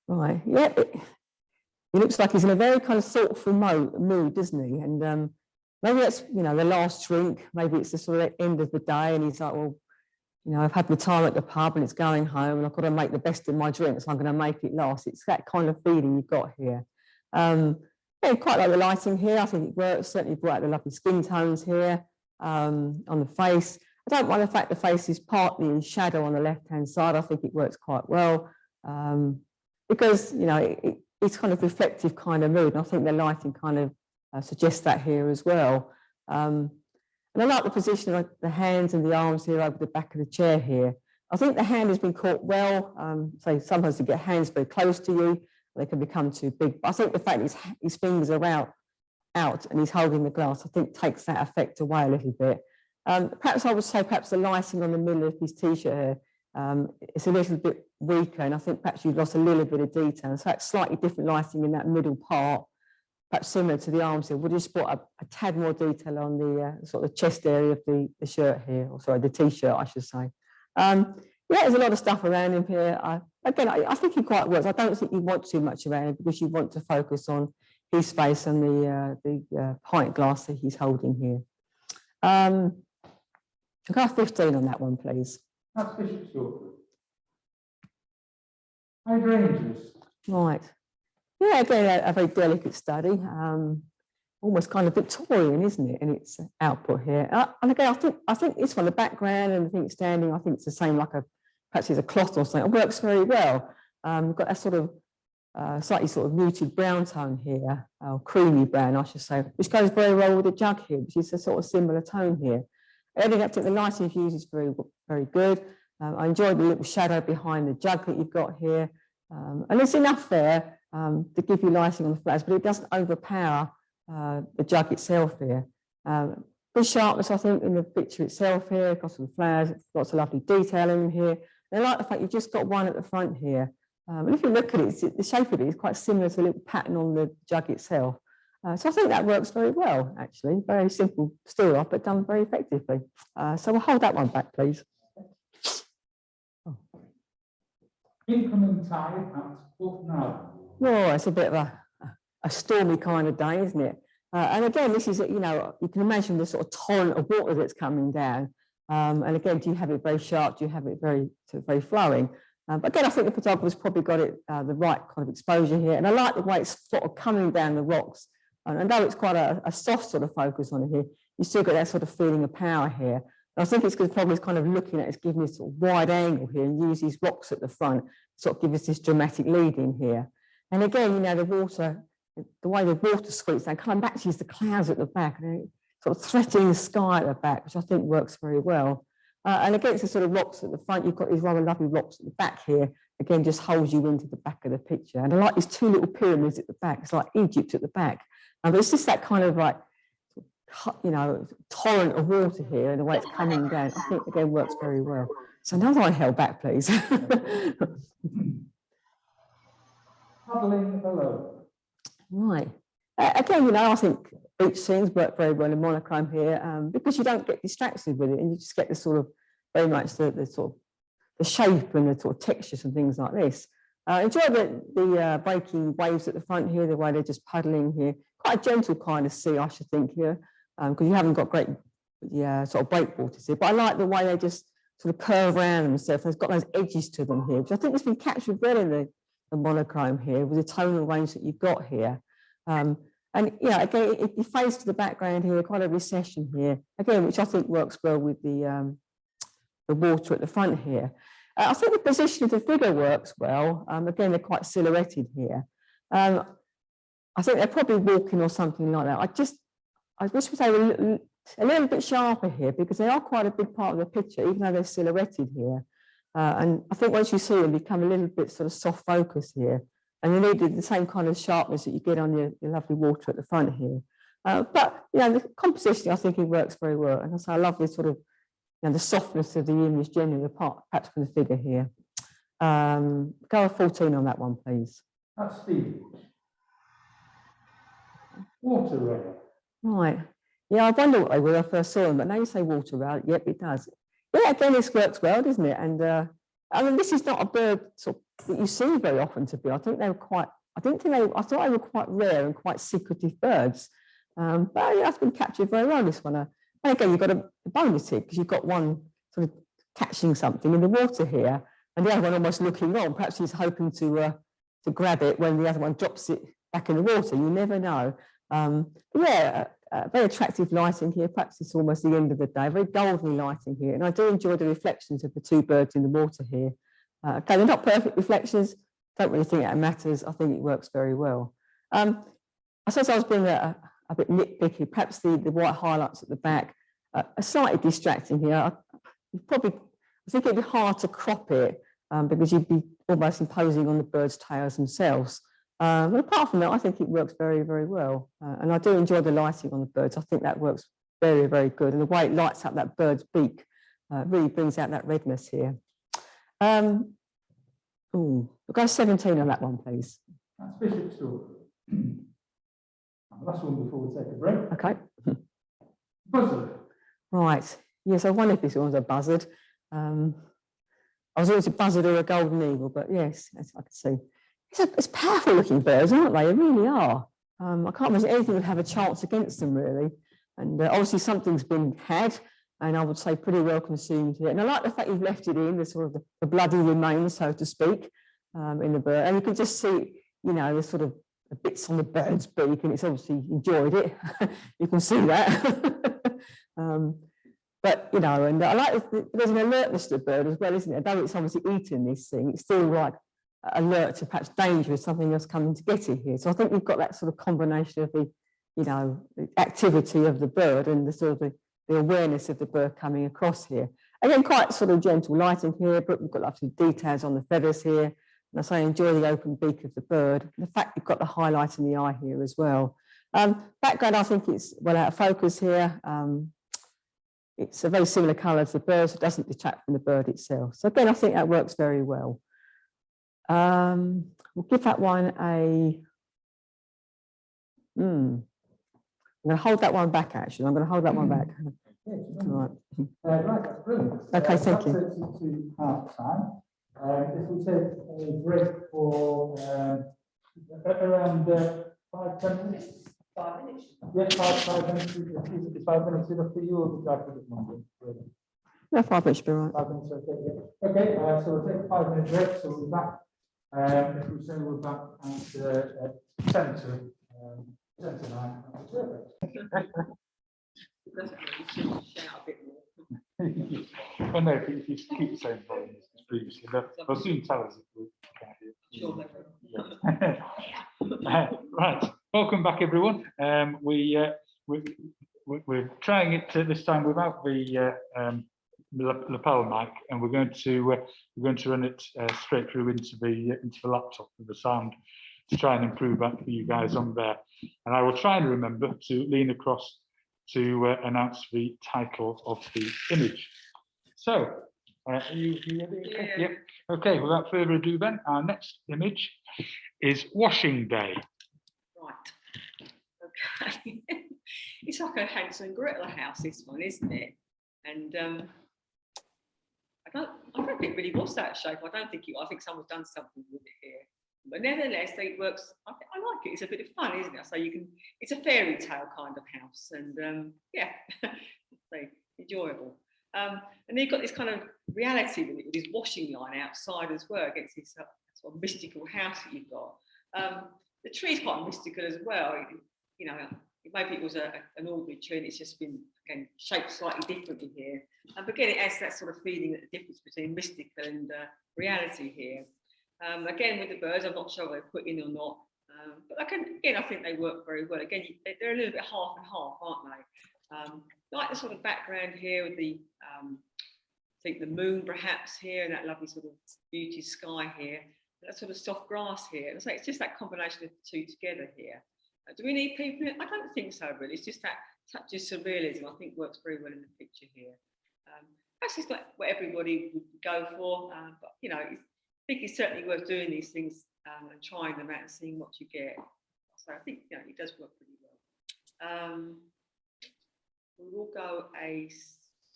Right. Yeah. He looks like he's in a very kind of thoughtful mood, doesn't he? And maybe that's, the last drink. Maybe it's the sort of end of the day, and he's like, well, I've had my time at the pub and it's going home, and I've got to make the best of my drink, so I'm going to make it last. It's that kind of feeling you've got here. Yeah, quite like the lighting here. I think it works. Certainly brought out the lovely skin tones here on the face. I don't mind the fact the face is partly in shadow on the left-hand side. I think it works quite well because, it's kind of reflective kind of mood. And I think the lighting kind of suggests that here as well. And I like the position of the hands and the arms here over the back of the chair here. I think the hand has been caught well. So sometimes you get hands very close to you, they can become too big. But I think the fact his fingers are out and he's holding the glass, I think takes that effect away a little bit. Perhaps I would say perhaps the lighting on the middle of his t-shirt here, it's a little bit weaker, and I think perhaps you've lost a little bit of detail. So that's slightly different lighting in that middle part, perhaps similar to the arms here. We'll just put a tad more detail on the sort of chest area of the shirt here, or sorry, the t-shirt, I should say. Yeah, there's a lot of stuff around him here. I think he quite works. I don't think you want too much around him because you want to focus on his face and the pint glass that he's holding here. I'll go 15 on that one, please. That's Bishop Stortford. Hydrangeas. Right. Yeah, again, a very delicate study. Almost kind of Victorian, isn't it? And its output here. And again, I think it's from the background, and I think it's standing. I think it's the same, like perhaps it's a cloth or something. It works very well. We've got a sort of slightly sort of muted brown tone here, or creamy brown, I should say, which goes very well with the jug here, which is a sort of similar tone here. I think the lighting used is very, very good. I enjoyed the little shadow behind the jug that you've got here. And there's enough there to give you lighting on the flowers, but it doesn't overpower the jug itself here. Good sharpness, I think, in the picture itself here, across the flowers, lots of lovely detail in here. And I like the fact you've just got one at the front here. And if you look at it, the shape of it is quite similar to a little pattern on the jug itself. So I think that works very well, actually. Very simple still off, but done very effectively. So we'll hold that one back, please. Oh. Incoming tide at Port Narrow. Well, it's a bit of a stormy kind of day, isn't it? And again, this is, you can imagine the sort of torrent of water that's coming down. And again, do you have it very sharp? Do you have it very flowing? But again, I think the photographer's probably got it the right kind of exposure here. And I like the way it's sort of coming down the rocks. And though it's quite a soft sort of focus on it here, you still get that sort of feeling of power here. And I think it's because probably it's kind of looking at it's giving this sort of wide angle here and use these rocks at the front, sort of give us this dramatic lead in here. And again, the water, the way the water squeaks down, coming back to use the clouds at the back, and sort of threatening the sky at the back, which I think works very well. And against the sort of rocks at the front, you've got these rather lovely rocks at the back here. Again, just holds you into the back of the picture. And I like these two little pyramids at the back. It's like Egypt at the back. But it's just that kind of like, torrent of water here and the way it's coming down. I think, again, works very well. So another one held back, please. Paddling alone. Right. Again, I think each scenes work very well in monochrome here because you don't get distracted with it and you just get the sort of very much the sort of the shape and the sort of textures and things like this. Enjoy the breaking waves at the front here, the way they're just paddling here. Quite a gentle kind of sea, I should think, here, because you haven't got great sort of breakwaters here. But I like the way they just sort of curve around themselves. They've got those edges to them here, which I think has been captured well in the monochrome here with the tonal range that you've got here. And again, if you face to the background here, quite a recession here, again, which I think works well with the water at the front here. I think the position of the figure works well. Again, they're quite silhouetted here. I think they're probably walking or something like that. I wish they were a little bit sharper here because they are quite a big part of the picture, even though they're silhouetted here. And I think once you see them, become a little bit sort of soft focus here. And you need the same kind of sharpness that you get on your lovely water at the front here. But, you know, the composition, I think it works very well. And I love this sort of, you know, the softness of the image generally, apart perhaps from the figure here. Go a 14 on that one, please. That's Steve. Water rail. Right. Yeah, I wonder what they were when I first saw them, but now you say water rail, yep, it does. Yeah, again, this works well, doesn't it? And I mean, this is not a bird sort of, that you see very often, to be. I think they were quite, I thought they were quite rare and quite secretive birds. But yeah, it's been captured very well, this one. And again, you've got a bonus here because you've got one sort of catching something in the water here, and the other one almost looking on. Perhaps he's hoping to grab it when the other one drops it back in the water. You never know. Yeah, very attractive lighting here. Perhaps it's almost the end of the day. Very golden lighting here, and I do enjoy the reflections of the two birds in the water here. Okay, they're not perfect reflections. Don't really think that matters. I think it works very well. I suppose I was being a bit nitpicky. Perhaps the white highlights at the back are slightly distracting here. I think it'd be hard to crop it because you'd be almost imposing on the birds' tails themselves. But apart from that, I think it works very, very well. And I do enjoy the lighting on the birds. I think that works very, very good. And the way it lights up that bird's beak really brings out that redness here. We'll go 17 on that one, please. That's Bishop's Story. Last one before we take a break. Okay. Buzzard. Right. Yes, I wondered if this was a buzzard. I was always a buzzard or a golden eagle, but yes, as I can see. It's powerful looking birds, aren't they? They really are. I can't imagine anything would have a chance against them, really. And obviously something's been had, and I would say pretty well consumed here. And I like the fact you've left it in, the sort of the bloody remains, so to speak, in the bird. And you can just see, you know, the sort of the bits on the bird's beak, and it's obviously enjoyed it. You can see that. But, you know, and I like, there's an alertness to the bird as well, isn't it? Though it's obviously eating this thing, it's still like alert to perhaps danger of something else coming to get it here. So I think we've got that sort of combination of the, you know, the activity of the bird and the sort of the awareness of the bird coming across here. Again, quite sort of gentle lighting here, but we've got lots of details on the feathers here. And as I enjoy the open beak of the bird, the fact you've got the highlight in the eye here as well. Background, I think it's well out of focus here. It's a very similar colour as the bird, so it doesn't detract from the bird itself. So again, I think that works very well. We'll give that one a, I'm going to hold that one back, actually. I'm going to hold that one back. Right. Right, that's brilliant. Okay, thank you. That takes us to half time. If we take a break for around 5-10 minutes. 5 minutes. Yes, 5 minutes. Is it 5 minutes enough for you, or would you like a bit longer? No, 5 minutes should be right. 5 minutes, okay. Yeah. Okay, so we'll take a 5-minute break, so we'll be back. If we say we're back at 10 to 9, that's perfect. Shout a bit more. Well, no, if you keep the same volume as previously, they'll soon tell us if we can't hear. Sure, they will. Right, welcome back, everyone. We're trying it this time without the lapel mic, and we're going to run it straight through into the laptop with the sound to try and improve that for you guys on there. And I will try and remember to lean across to announce the title of the image. So, are you ready? Yeah. Yep. Okay, without further ado then, our next image is Washing Day. Right. Okay. It's like a Hansel and Gretel house, this one, isn't it? And I don't think it really was that shape. I don't think I think someone's done something with it here. But nevertheless, it works. I like it. It's a bit of fun, isn't it? So it's a fairy tale kind of house, and yeah, so enjoyable. And then you've got this kind of reality with it, with this washing line outside as well, against this sort of mystical house that you've got. The tree's quite mystical as well. You know, maybe it was an ordinary tree, and it's just been again shaped slightly differently here. But again, it has that sort of feeling that the difference between mystical and reality here. Again, with the birds, I'm not sure if they're put in or not, but I think they work very well. Again, they're a little bit half and half, aren't they? like the sort of background here with the, I think the moon perhaps here and that lovely sort of beauty sky here, that sort of soft grass here. And so it's just that combination of the two together here. Do we need people in it? I don't think so, really. It's just that touch of surrealism, I think, works very well in the picture here. Perhaps it's not what everybody would go for, but, you know, I think it's certainly worth doing these things and trying them out and seeing what you get. So I think, you know, it does work pretty well. We will go a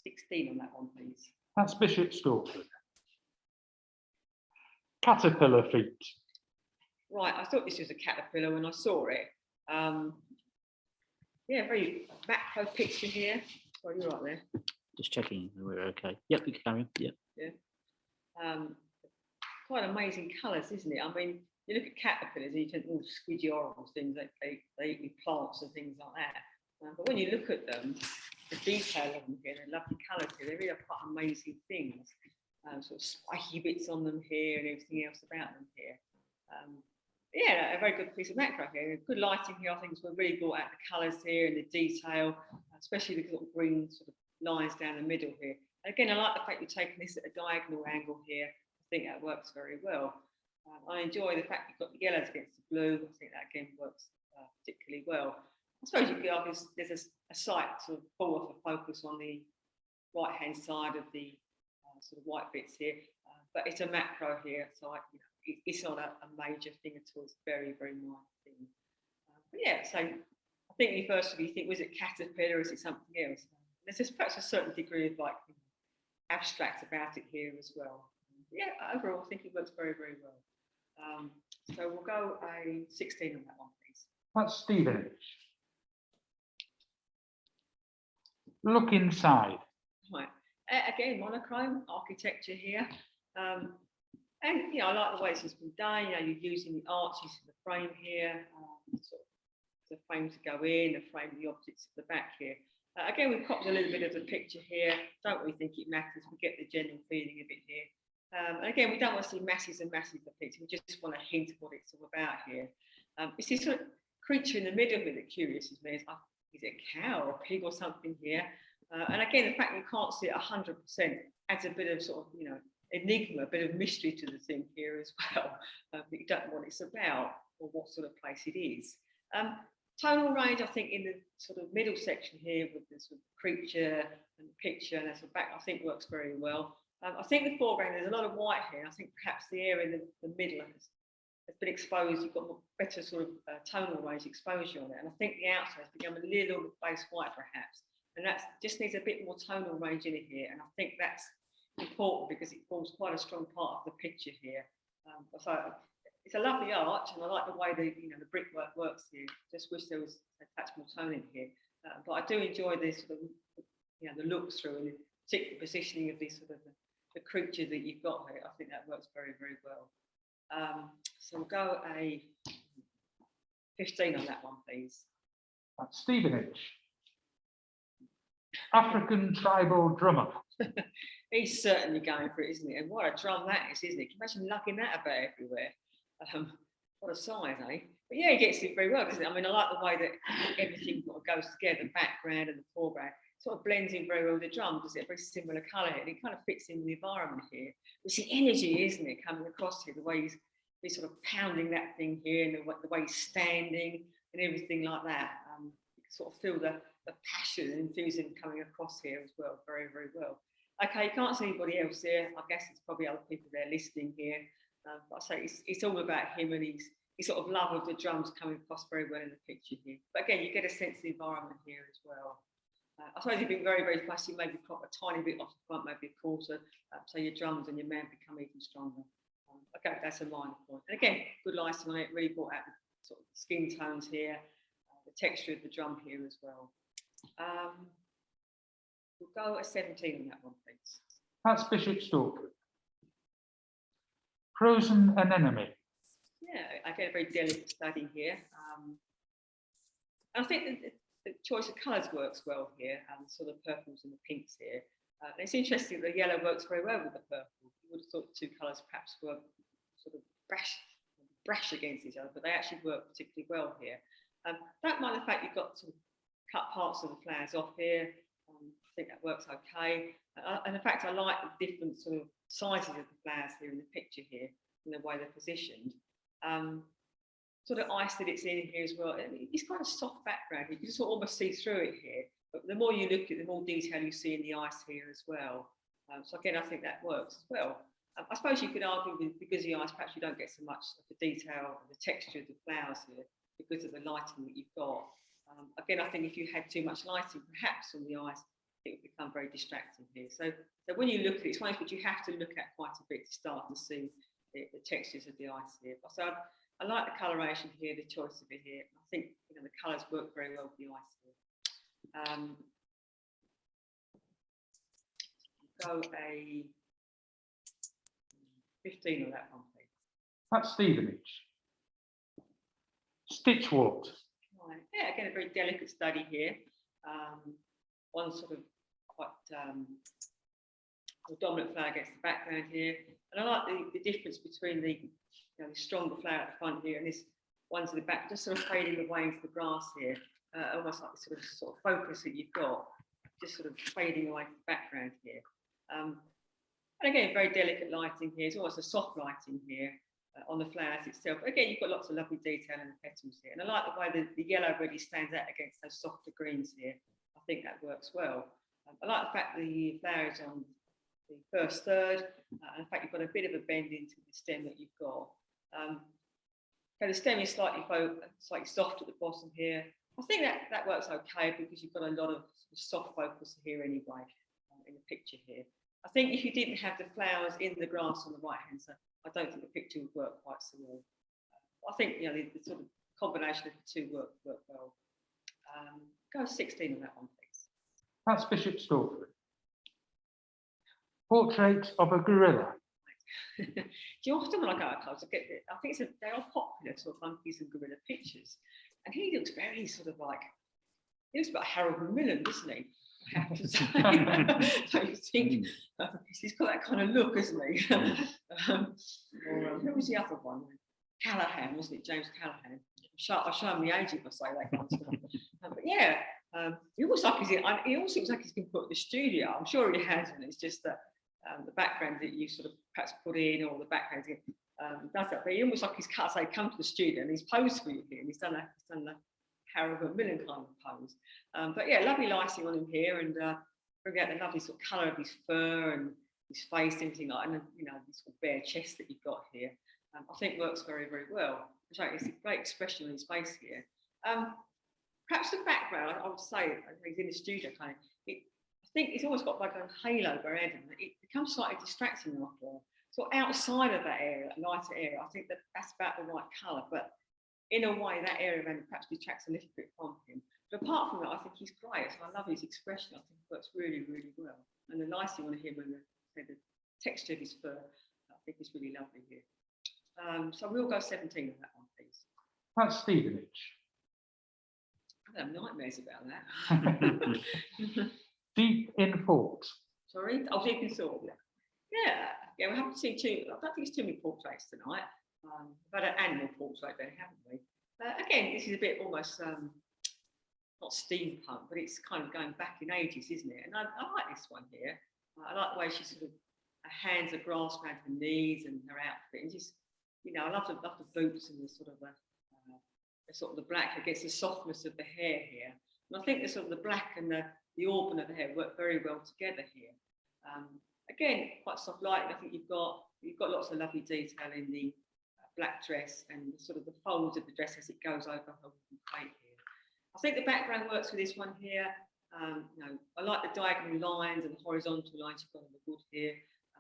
16 on that one, please. That's Bishop Stortford. Caterpillar feet. Right, I thought this was a caterpillar when I saw it. Yeah, very macro picture here. Oh, you're right there. Just checking we're okay. Yep, we can carry on. Yep. Yeah. Quite amazing colours, isn't it? I mean, you look at caterpillars and you think, oh, squidgy horrible things, they eat plants and things like that. But when you look at them, the detail of them here, the lovely colours here, they really are quite amazing things. Sort of spiky bits on them here and everything else about them here. Yeah, a very good piece of macro here. Good lighting here, I think, has really brought out the colours here and the detail, especially the sort of green sort of lines down the middle here. And again, I like the fact you're taking this at a diagonal angle here. I think that works very well. I enjoy the fact you've got the yellows against the blue. I think that again works particularly well. I suppose you could argue there's a slight sort of pull off of focus on the right-hand side of the sort of white bits here, but it's a macro here, so it's not a major thing at all. It's a very, very minor thing. But yeah, so I think you first think, was it caterpillar or is it something else? There's just perhaps a certain degree of like abstract about it here as well. Yeah, overall, I think it works very, very well. So we'll go a 16 on that one, please. That's Stevenage. Look inside. Right. Again, monochrome architecture here. And, you know, I like the way this has been done. You know, you're using the arches in the frame here, sort of the frame to go in, the frame of the objects at the back here. Again, we've cropped a little bit of the picture here. Don't really think it matters. We get the general feeling of it here. And again, we don't want to see masses and masses of the picture. We just want a hint of what it's all about here. It's this sort of creature in the middle of it that curiouses me. Is it a cow or a pig or something here? And again, the fact you can't see it 100% adds a bit of sort of, you know, enigma, a bit of mystery to the thing here as well. But you don't know what it's about or what sort of place it is. Tonal range, I think, in the sort of middle section here with the sort of creature and the picture and the sort of back, I think works very well. I think the foreground, there's a lot of white here. I think perhaps the area in the middle has been exposed. You've got better sort of tonal range exposure on it. And I think the outside has become a little base white perhaps. And that just needs a bit more tonal range in it here. And I think that's important because it forms quite a strong part of the picture here. So it's a lovely arch, and I like the way the brickwork works here. Just wish there was a touch more tone in here. But I do enjoy this sort of the look through and the particular positioning of this sort of the creature that you've got here. I think that works very, very well. So we'll go a 15 on that one, please. That's Stevenage. African tribal drummer. He's certainly going for it, isn't he? And what a drum that is, isn't it? Can you imagine lugging that about everywhere? What a size, eh? But yeah, he gets it very well, doesn't it? I mean, I like the way that everything sort of goes together, the background and the foreground, sort of blends in very well with the drum, because it's a very similar colour here, and it kind of fits in the environment here. It's the energy, isn't it, coming across here, the way he's sort of pounding that thing here, and the way he's standing and everything like that. You can sort of feel the passion and enthusiasm coming across here as well, very, very well. Okay, you can't see anybody else here. I guess it's probably other people there listening here. But I say it's all about him and his sort of love of the drums coming across very well in the picture here. But again, you get a sense of the environment here as well. I suppose you've been very, very fussy, maybe crop a tiny bit off the front, maybe a quarter, so your drums and your man become even stronger. Okay, that's a minor point. And again, good lighting on it, really brought out the sort of skin tones here, the texture of the drum here as well. We'll go a 17 on that one, please. That's Bishop Stortford. Frozen anemone. Yeah, I get a very delicate study here. I think the choice of colours works well here, sort of purples and the pinks here. It's interesting that the yellow works very well with the purple. You would have thought the two colours perhaps were sort of brash against each other, but they actually work particularly well here. Don't mind the fact you've got sort of cut parts of the flowers off here. I think that works okay. And in fact, I like the different sort of sizes of the flowers here in the picture here, and the way they're positioned. Sort of ice that it's in here as well. It's quite a soft background. You can sort of almost see through it here. But the more you look at it, the more detail you see in the ice here as well. So again, I think that works as well. I suppose you could argue with, because the ice, perhaps you don't get so much of the detail and the texture of the flowers here because of the lighting that you've got. Again, I think if you had too much lighting, perhaps on the ice, it would become very distracting here. So when you look at it, it's one of things you have to look at quite a bit to start to see the textures of the ice here. So I like the coloration here, the choice of it here. I think the colours work very well with the ice here. Go a 15 on that one, please. That's Stevenage. Stitchwort. Right. Yeah, again, a very delicate study here. One sort of quite dominant flower against the background here. And I like the difference between the stronger flower at the front here and this one's at the back, just sort of fading away into the grass here. Almost like the sort of focus that you've got, just sort of fading away from the background here. And again, very delicate lighting here. It's almost a soft lighting here on the flowers itself. But again, you've got lots of lovely detail in the petals here. And I like the way the yellow really stands out against those softer greens here. I think that works well. I like the fact the flower is on the first third. And in fact, you've got a bit of a bend into the stem that you've got. Okay, the stem is slightly soft at the bottom here. I think that works okay because you've got a lot of soft focus here anyway in the picture here. I think if you didn't have the flowers in the grass on the right hand side, I don't think the picture would work quite so well. I think the sort of combination of the two work well. Go 16 on that one, please. That's Bishop Stortford. Portrait of a gorilla. Do you often when I go out clubs, I think they are popular sort of monkeys and gorilla pictures, and he looks very sort of like he looks like Harold Macmillan, doesn't he? I have to say. Don't you think he's got that kind of look, isn't he? Who was the other one? Callahan, wasn't it? James Callahan. I'll show him the age if I say that kind of stuff. But yeah, he almost looks like he's been put in the studio. I'm sure he has, and it's just that the background that you sort of perhaps put in, or the background does that. But he almost like he's come to the studio and he's posed for you here, and he's done the Harold Macmillan kind of pose. But yeah, lovely lighting on him here, and bring out the lovely sort of colour of his fur and his face, everything like, and this sort of bare chest that you've got here. I think works very, very well. It's a great expression on his face here. Perhaps the background, I would say, he's in the studio kind of. I think it's almost got like a halo around him. It becomes slightly distracting after a while. So outside of that area, that lighter area, I think that's about the right colour. But in a way, that area around him perhaps detracts a little bit from him. But apart from that, I think he's great. So I love his expression. I think it works really, really well. And the lighting on him and the texture of his fur, I think is really lovely here. So we'll go 17 on that one, please. That's Stevenage. I have nightmares about that. Deep in Thought. Sorry? Oh, Deep in Thought. Yeah, we haven't seen I don't think it's too many portraits tonight. We've had an animal portrait then, haven't we? Again, this is a bit almost, not steampunk, but it's kind of going back in ages, isn't it? And I like this one here. I like the way she sort of, her hands are grasped around her knees and her outfit. And just, I love the boots and the sort of the black against the softness of the hair here. And I think the sort of the black and the auburn of the hair work very well together here. Again, quite soft light. I think you've got lots of lovely detail in the black dress and sort of the folds of the dress as it goes over her plate here. I think the background works with this one here. I like the diagonal lines and the horizontal lines you've got on the wood here,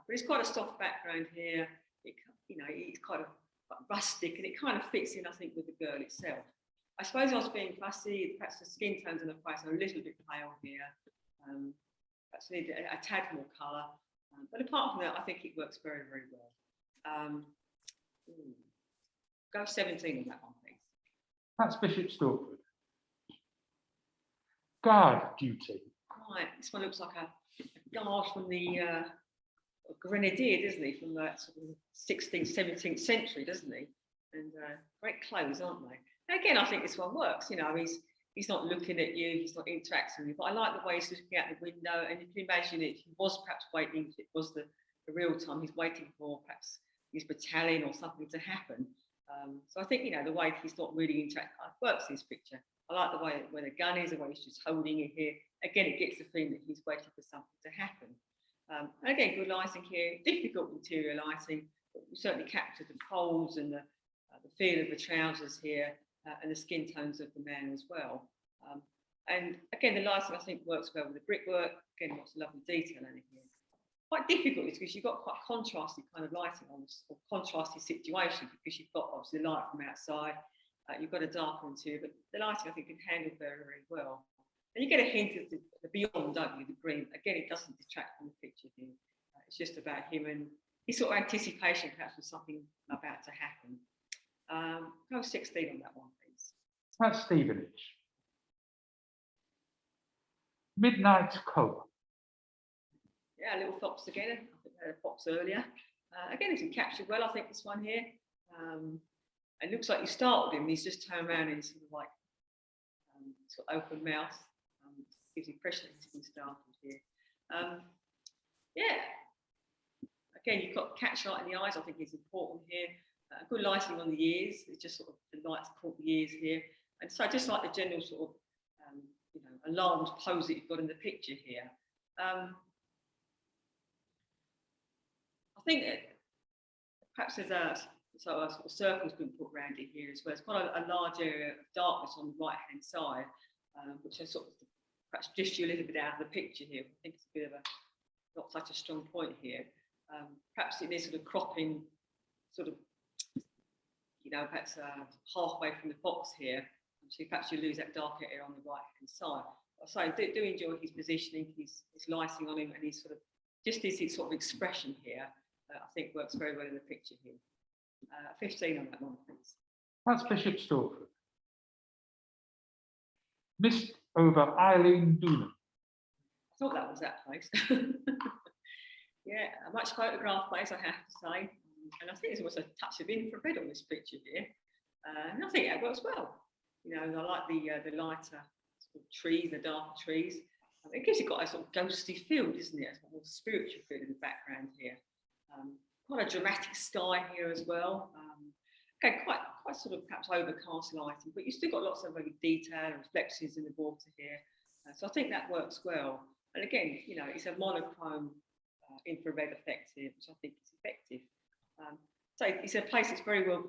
but it's quite a soft background here. It's kind of rustic, and it kind of fits in, I think, with the girl itself. I suppose I was being fussy. Perhaps the skin tones on the face are a little bit pale here. Perhaps need a tad more colour. But apart from that, I think it works very, very well. Go 17 on that one, please. That's Bishop Stortford. Guard Duty. Right, this one looks like a guard from the grenadier, doesn't he? From the sort of 16th, 17th century, doesn't he? And great clothes, aren't they? Now, again, I think this one works. he's not looking at you, he's not interacting with you. But I like the way he's looking out the window, and you can imagine it, he was perhaps waiting, if it was the real time, he's waiting for perhaps his battalion or something to happen. So I think, you know, the way he's not really interacting works in this picture. I like the way where the gun is, the way he's just holding it here. Again, it gets the feeling that he's waiting for something to happen. And again, good lighting here, difficult interior lighting, but we certainly captured the poles and the feel of the trousers here and the skin tones of the man as well. And again, the lighting I think works well with the brickwork. Again, lots of lovely detail in it here. Quite difficult is because you've got quite contrasty kind of lighting on this, or contrasty situation, because you've got obviously the light from outside, you've got a darker interior, but the lighting I think can handle very, very well. And you get a hint of the beyond, don't you, the green. Again, it doesn't detract from the picture here. It's just about him and his sort of anticipation perhaps of something about to happen. Go 16 on that one, please. That's Stevenage. Midnight Colour. Yeah, little fox again. I think they had a fox earlier. Again, it's been captured well, I think, this one here. It looks like you start with him, he's just turned around and sort of like sort of open mouth. Gives the impression that he's been startled here. Yeah. Again, you've got catchlight in the eyes, I think is important here. Good lighting on the ears. It's just sort of the lights caught the ears here. And so just like the general sort of, you know, alarmed pose that you've got in the picture here. I think that perhaps there's a sort of circle's been put around it here as well. It's quite a large area of darkness on the right-hand side, which is sort of perhaps just you a little bit out of the picture here. I think it's a bit of a, not such a strong point here. Perhaps it is sort of cropping, sort of, you know, perhaps halfway from the box here. So perhaps you lose that dark area on the right-hand side. So do enjoy his positioning, his lighting on him, and his sort of, just his sort of expression here, I think works very well in the picture here. 15 on that one, please. That's Bishop Stortford. Mist over Eileen Doolin. I thought that was that place. Yeah, a much photographed place, I have to say. And I think there's also a touch of infrared on this picture here. And I think that works well. You know, I like the lighter sort of trees, the darker trees. It gives it got a sort of ghostly feel, doesn't it? It's a more spiritual feel in the background here. Quite a dramatic sky here as well. Okay, quite sort of perhaps overcast lighting, but you've still got lots of maybe detail and reflections in the water here. So I think that works well. And again, you know, it's a monochrome infrared effect here, which I think is effective. So it's a place that's very well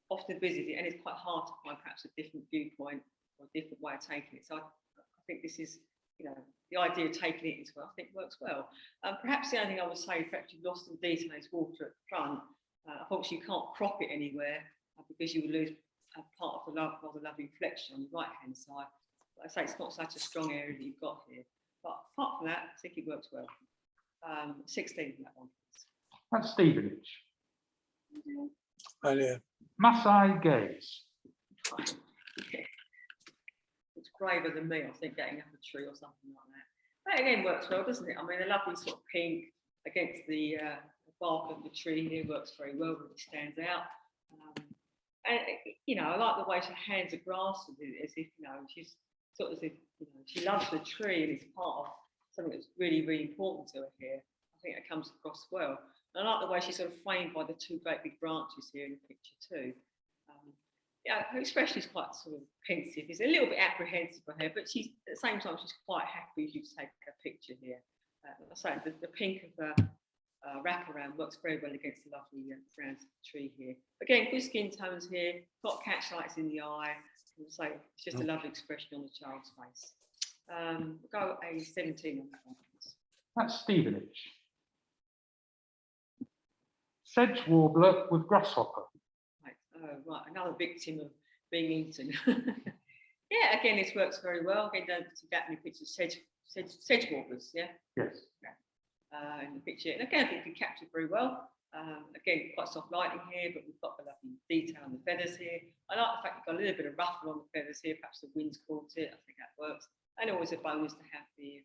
often visited, and it's quite hard to find perhaps a different viewpoint or a different way of taking it. So I think this is, you know, the idea of taking it as well, I think works well. Perhaps the only thing I would say, perhaps you've lost some detail is water at the front. Unfortunately, you can't crop it anywhere because you would lose part of the lovely reflection on the right-hand side. But I say it's not such a strong area that you've got here. But apart from that, I think it works well. 16 on that one. That's Stevenage. Brilliant. Maasai Gaze. It's braver than me, I think, getting up a tree or something like that. That again works well, doesn't it? I mean, a lovely sort of pink against the bark of the tree here works very well, really stands out. And, you know, I like the way her hands are grasped, as if, you know, she's sort of as if, you know, she loves the tree and it's part of something that's really, really important to her here. I think that comes across well. And I like the way she's sort of framed by the two great big branches here in the picture too. Yeah, her expression is quite sort of pensive. It's a little bit apprehensive for her, but she's at the same time she's quite happy to take a picture here. I say the pink of the wraparound works very well against the lovely brown tree here. Again, good skin tones here. Got catch lights in the eye. So it's just a lovely expression on the child's face. We'll go a 17 on that one. That's Stevenage. Sedge warbler with grasshopper. Right, another victim of being eaten. Yeah, again, this works very well. Again, don't see that many pictures of sedge warblers, yeah? Yes. In the picture. And again, I think we captured very well. Again, quite soft lighting here, but we've got the lovely detail on the feathers here. I like the fact you've got a little bit of ruffle on the feathers here, perhaps the wind's caught it. I think that works. And always a bonus to have the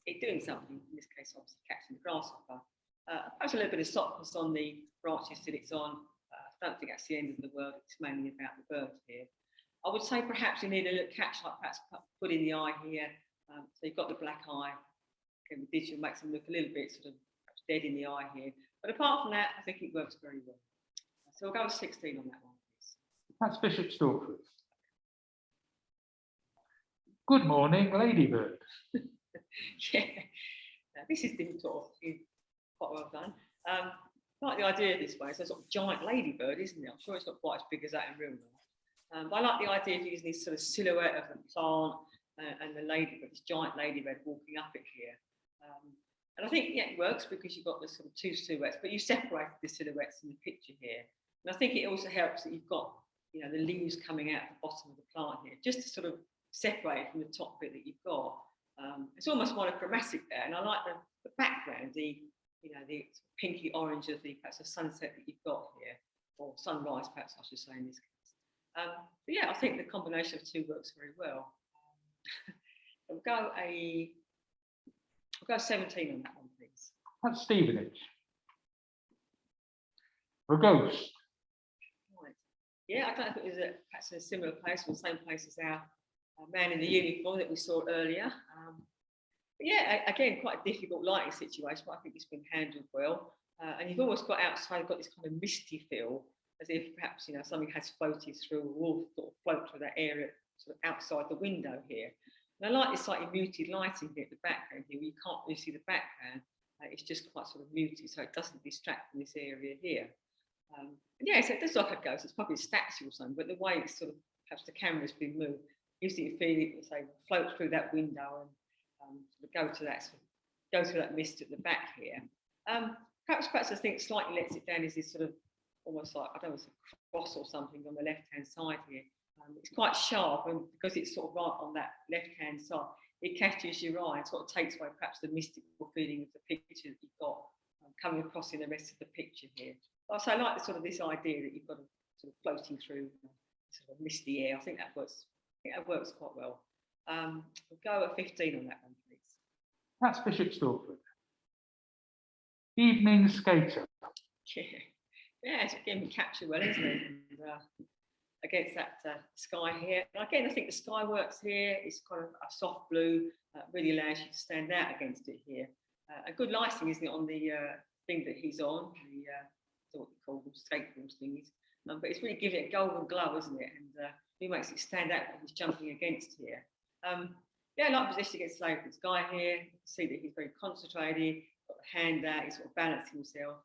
it doing something, in this case, obviously catching the grasshopper. Perhaps a little bit of softness on the branches that it's on. I don't think that's the end of the world. It's mainly about the bird here. I would say perhaps you need a little catch, like perhaps put in the eye here. So you've got the black eye. Okay, with digital makes them look a little bit sort of dead in the eye here. But apart from that, I think it works very well. So we'll go with 16 on that one, please. That's Bishop Stortford. Good morning, Ladybird. Yeah, this is difficult. Quite well done. I like the idea of this way. So it's sort of giant ladybird, isn't it? I'm sure it's not quite as big as that in real life. But I like the idea of using this sort of silhouette of the plant and the ladybird, this giant ladybird walking up it here. And I think, yeah, it works because you've got the sort of two silhouettes, but you separated the silhouettes in the picture here. And I think it also helps that you've got, you know, the leaves coming out the bottom of the plant here, just to sort of separate from the top bit that you've got. It's almost monochromatic there, and I like the background, the pinky orange of the perhaps a sunset that you've got here, or sunrise perhaps I should say in this case. But yeah, I think the combination of two works very well. We'll go 17 on that one, please. That's Stevenage. A ghost. Right. Yeah, I don't know if it was perhaps in a similar place or the same place as our man in the uniform that we saw earlier. But yeah, again, quite a difficult lighting situation, but I think it's been handled well. And you've almost got outside, got this kind of misty feel, as if perhaps, you know, something has floated through, or will sort of float through that area sort of outside the window here. And I like this slightly muted lighting here at the background here, where you can't really see the background. It's just quite sort of muted, so it doesn't distract from this area here. And yeah, so it does look like a ghost. It's probably a statue or something, but the way it's sort of, perhaps the camera's been moved, gives you a feeling it say float through that window and sort of go through that mist at the back here. Perhaps I think slightly lets it down is this sort of almost like, I don't know, it's a cross or something on the left-hand side here. It's quite sharp, and because it's sort of right on that left-hand side, it catches your eye and sort of takes away perhaps the mystical feeling of the picture that you've got coming across in the rest of the picture here. But so I like sort of this idea that you've got a sort of floating through sort of misty air. I think that works quite well. We'll go at 15 on that one, please. That's Bishop Stortford. Evening skater. Yeah, it's again, we capture well, isn't it? And, against that sky here. And again, I think the sky works here. It's kind of a soft blue, really allows you to stand out against it here. A good lighting, isn't it, on the thing that he's on, the what you call them, skateboard thingies. But it's really giving it a golden glow, isn't it? And it makes it stand out when he's jumping against here. Yeah, I like position against the sky here. You can see that he's very concentrated, got the hand out, he's sort of balancing himself.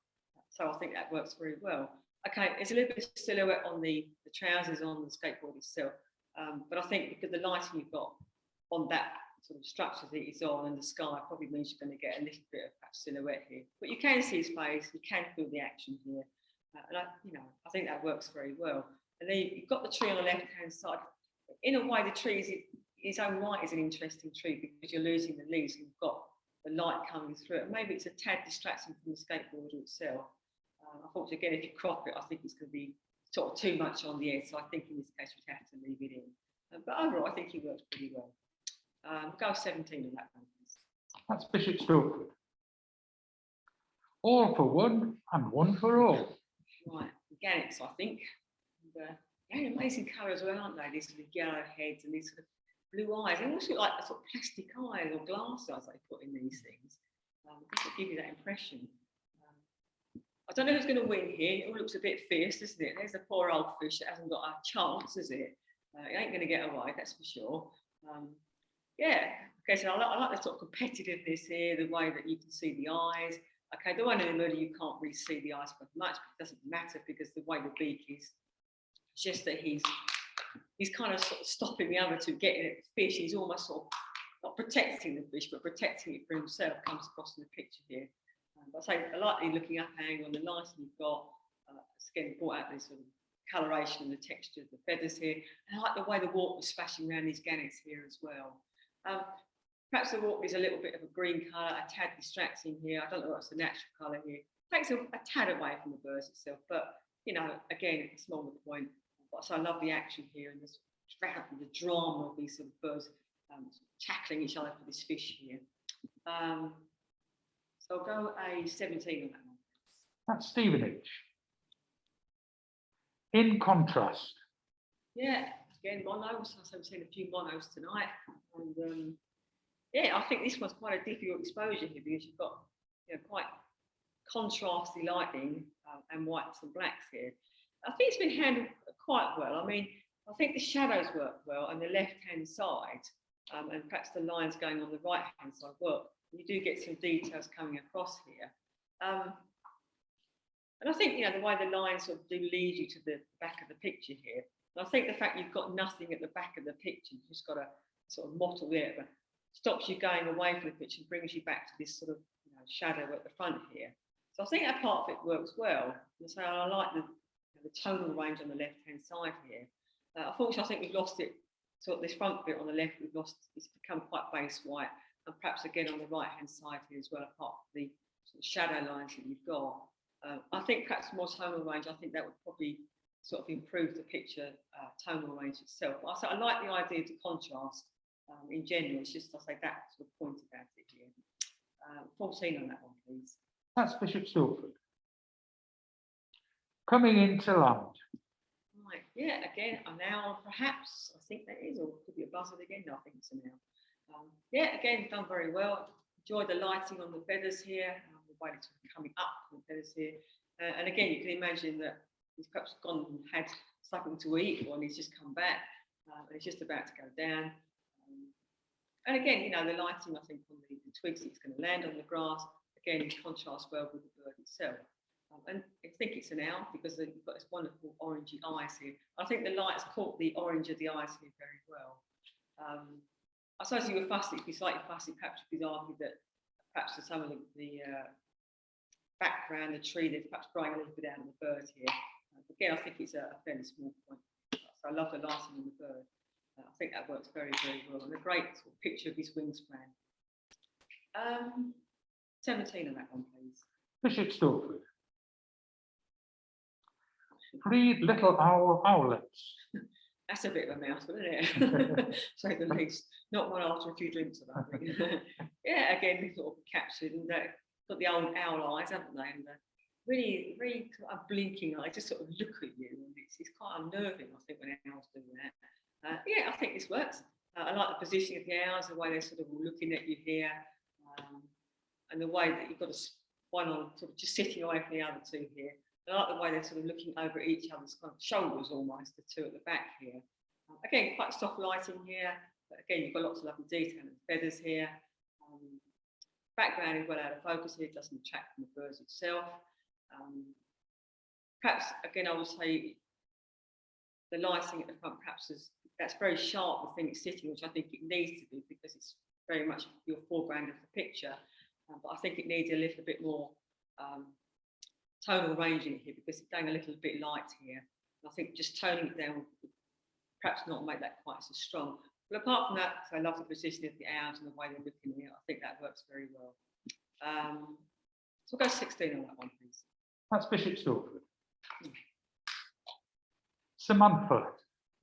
So I think that works very well. Okay, there's a little bit of silhouette on the trousers on the skateboard itself, but I think because the lighting you've got on that sort of structure that it's on and the sky probably means you're going to get a little bit of perhaps silhouette here. But you can see his face, you can feel the action here, and I think that works very well. And then you've got the tree on the left-hand side. In a way, the tree is its own right is an interesting tree because you're losing the leaves and you've got the light coming through it. Maybe it's a tad distracting from the skateboarder itself. I thought, again, if you crop it, I think it's going to be sort of too much on the edge. So I think in this case, we'd have to leave it in. But overall, I think he works pretty well. Go 17 on that one, please. That's Bishop Stortford. All for one and one for all. Right, organics, I think. And, they're amazing colours, well, aren't they? These sort of yellow heads and these sort of blue eyes. They almost look like sort of plastic eyes or glass eyes they put in these things. Just to give you that impression. I don't know who's going to win here. It all looks a bit fierce, doesn't it? There's a poor old fish that hasn't got a chance, is it? It ain't going to get away, that's for sure. Yeah, okay, so I like the sort of competitiveness here, the way that you can see the eyes. Okay, the one in the middle, you can't really see the eyes very much, but it doesn't matter because the way the beak is, it's just that he's kind of sort of stopping the other two getting at the fish. He's almost sort of not protecting the fish, but protecting it for himself, comes across in the picture here. But I say, I like the looking up angle and the lighting you've got. It's again brought out this sort of coloration and the texture of the feathers here. And I like the way the water's splashing around these gannets here as well. Perhaps the water is a little bit of a green colour, a tad distracting here. I don't know what's the natural colour here. Takes a tad away from the birds itself, but you know, again, it's more the point. But so I love the action here and the drama of these sort of birds tackling each other for this fish here. So I'll go a 17 on that one. That's Stevenage. In contrast. Yeah, again, monos. So we've seen a few monos tonight. And yeah, I think this one's quite a difficult exposure here because you've got quite contrasty lighting and whites and blacks here. I think it's been handled quite well. I mean, I think the shadows work well on the left-hand side, and perhaps the lines going on the right-hand side work. You do get some details coming across here. And I think, the way the lines sort of do lead you to the back of the picture here. And I think the fact you've got nothing at the back of the picture, you've just got a sort of mottle there, but stops you going away from the picture and brings you back to this sort of shadow at the front here. So I think that part of it works well. And so I like the tonal range on the left-hand side here. Unfortunately, I think we've lost it. So at this front bit on the left, it's become quite base white, and perhaps again on the right-hand side here as well, apart from the sort of shadow lines that you've got. I think perhaps more tonal range, I think that would probably sort of improve the picture tonal range itself. But I like the idea of the contrast in general. It's just, I say, that sort of point about it here. 14 on that one, please. That's Bishop Stortford. Coming into land. Right, yeah, again, an owl perhaps, I think that is, or it could be a buzzard again. No, I think it's an owl. Yeah, again, done very well. Enjoyed the lighting on the feathers here. The way it's coming up from the feathers here. And again, you can imagine that he's perhaps gone and had something to eat, or he's just come back, and it's just about to go down. And again, the lighting, I think, on the twigs, it's going to land on the grass. Again, in contrast well with the bird itself. And I think it's an owl because you've got this wonderful orangey eyes here. I think the light's caught the orange of the eyes here very well. I suppose you were fussy, if you're slightly fussy, perhaps you could argue that perhaps some of the background, the tree, there's perhaps growing a little bit out of the bird here. Again, I think it's a fairly small point. So I love the lighting on the bird. I think that works very, very well. And a great sort of picture of his wingspan. 17 on that one, please. Bishop Stortford. 3 little owlets. That's a bit of a mouthful, isn't it? Say the least. Not one after a few drinks of that. Yeah, again, they sort of captured and got the old owl eyes, haven't they? And really, really sort of blinking eye, just sort of look at you. And it's quite unnerving, I think, when owls do that. Yeah, I think this works. I like the position of the owls, the way they're sort of looking at you here, and the way that you've got one on sort of just sitting away from the other two here. I like the way they're sort of looking over each other's kind of shoulders almost, the two at the back here. Again, quite soft lighting here, but again, you've got lots of lovely detail and feathers here. Background is well out of focus here, it doesn't detract from the birds itself. Perhaps, again, I would say the lighting at the front perhaps that's very sharp, the thing it's sitting, which I think it needs to be because it's very much your foreground of the picture. But I think it needs a little bit more tonal range in here because it's going a little bit light here. And I think just toning it down would perhaps not make that quite so strong. But apart from that, so I love the position of the owls and the way they're looking here. I think that works very well. So we'll go 16 on that one, please. That's Bishop Stortford. Samantha.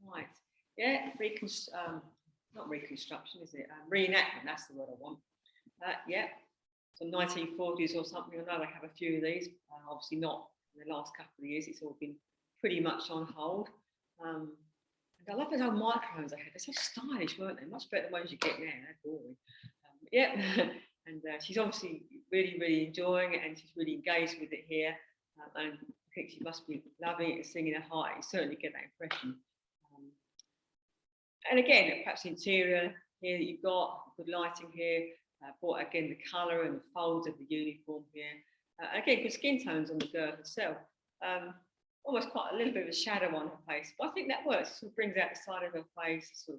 Right. Yeah, not reconstruction, is it? Reenactment, that's the word I want. Yeah. So 1940s or something. I know they have a few of these. Obviously not in the last couple of years. It's all been pretty much on hold. And I love those old microphones I had. They're so stylish, weren't they? Much better than ones you get now. They're boring. Yeah. And she's obviously really, really enjoying it, and she's really engaged with it here. And I think she must be loving it and singing her heart. You certainly get that impression. And again, perhaps interior here that you've got good lighting here. Brought again the colour and the folds of the uniform here. Again, good skin tones on the girl herself. Almost quite a little bit of a shadow on her face, but I think that works. It sort of brings out the side of her face, the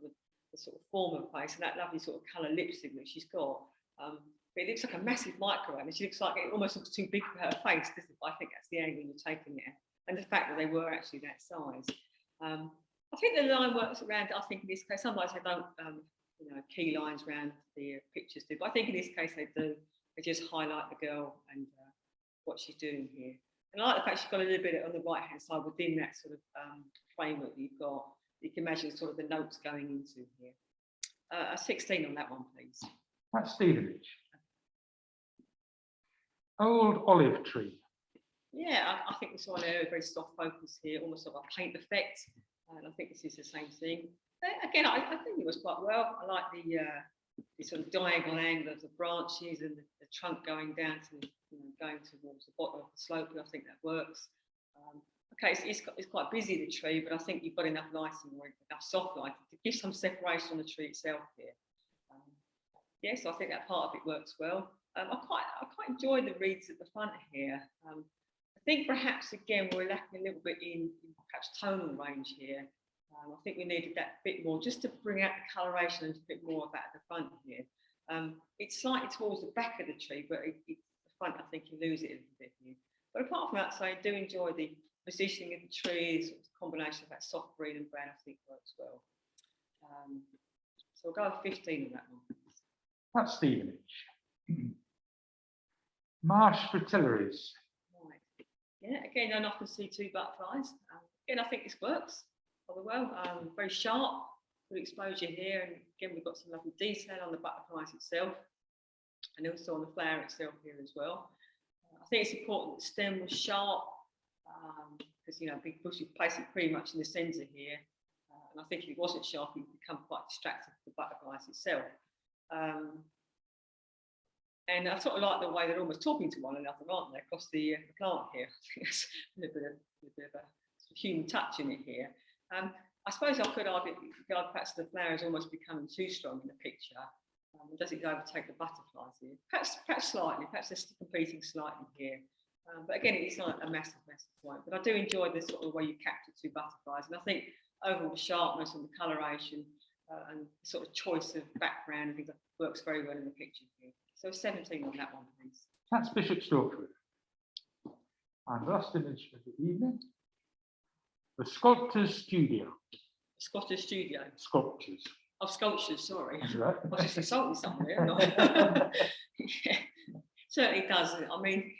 sort of form of her face, and that lovely sort of colour lipstick that she's got. But it looks like a massive micro, and she looks like it almost looks too big for her face, doesn't it? But I think that's the angle you're taking it at, and the fact that they were actually that size. I think the line works around. I think in this case, sometimes they don't. Key lines around the pictures do, but I think in this case they do. They just highlight the girl and what she's doing here. And I like the fact she's got a little bit on the right hand side within that sort of framework that you've got. You can imagine sort of the notes going into here. 16 on that one, please. That's Stevenage. Old olive tree. Yeah, I think we saw an area very soft focus here, almost sort of a paint effect. And I think this is the same thing. Again, I think it was quite well. I like the sort of diagonal angle of the branches and the trunk going down to, going towards the bottom of the slope. I think that works. Okay, it's quite busy, the tree, but I think you've got enough lighting or enough soft lighting to give some separation on the tree itself here. Yes, I think that part of it works well. I quite enjoy the reeds at the front here. I think perhaps again we're lacking a little bit in perhaps tonal range here. I think we needed that bit more just to bring out the coloration and a bit more of that at the front here. It's slightly towards the back of the tree, but the front, I think you lose it a little bit here. But apart from that, so I do enjoy the positioning of the trees, the combination of that soft green and brown, I think works well. So I'll go with 15 on that one. That's Stevenage. Marsh Fritillaries. Right. Yeah, again, I often see two butterflies. Again, I think this works rather well. Very sharp, good exposure here. And again, we've got some lovely detail on the butterflies itself and also on the flower itself here as well. I think it's important that the stem was sharp because, big bush, you place it pretty much in the centre here. And I think if it wasn't sharp, it would become quite distracting for the butterflies itself. And I sort of like the way they're almost talking to one another, aren't they, across the plant here. I think there's a bit of a human touch in it here. I suppose I could argue perhaps the flower is almost becoming too strong in the picture. Does it overtake the butterflies here? Perhaps slightly, perhaps they're competing slightly here. But again, it's not a massive point. But I do enjoy the sort of way you capture two butterflies. And I think overall the sharpness and the coloration and the sort of choice of background, I think that works very well in the picture here. So 17 on that one, please. That's Bishop Stortford. And last image of the evening, the Sculptor's Studio. Scottish Studio. Sculptures. Oh, sculptures, sorry. That's right. I was just insulting somewhere. Yeah, certainly does. I mean,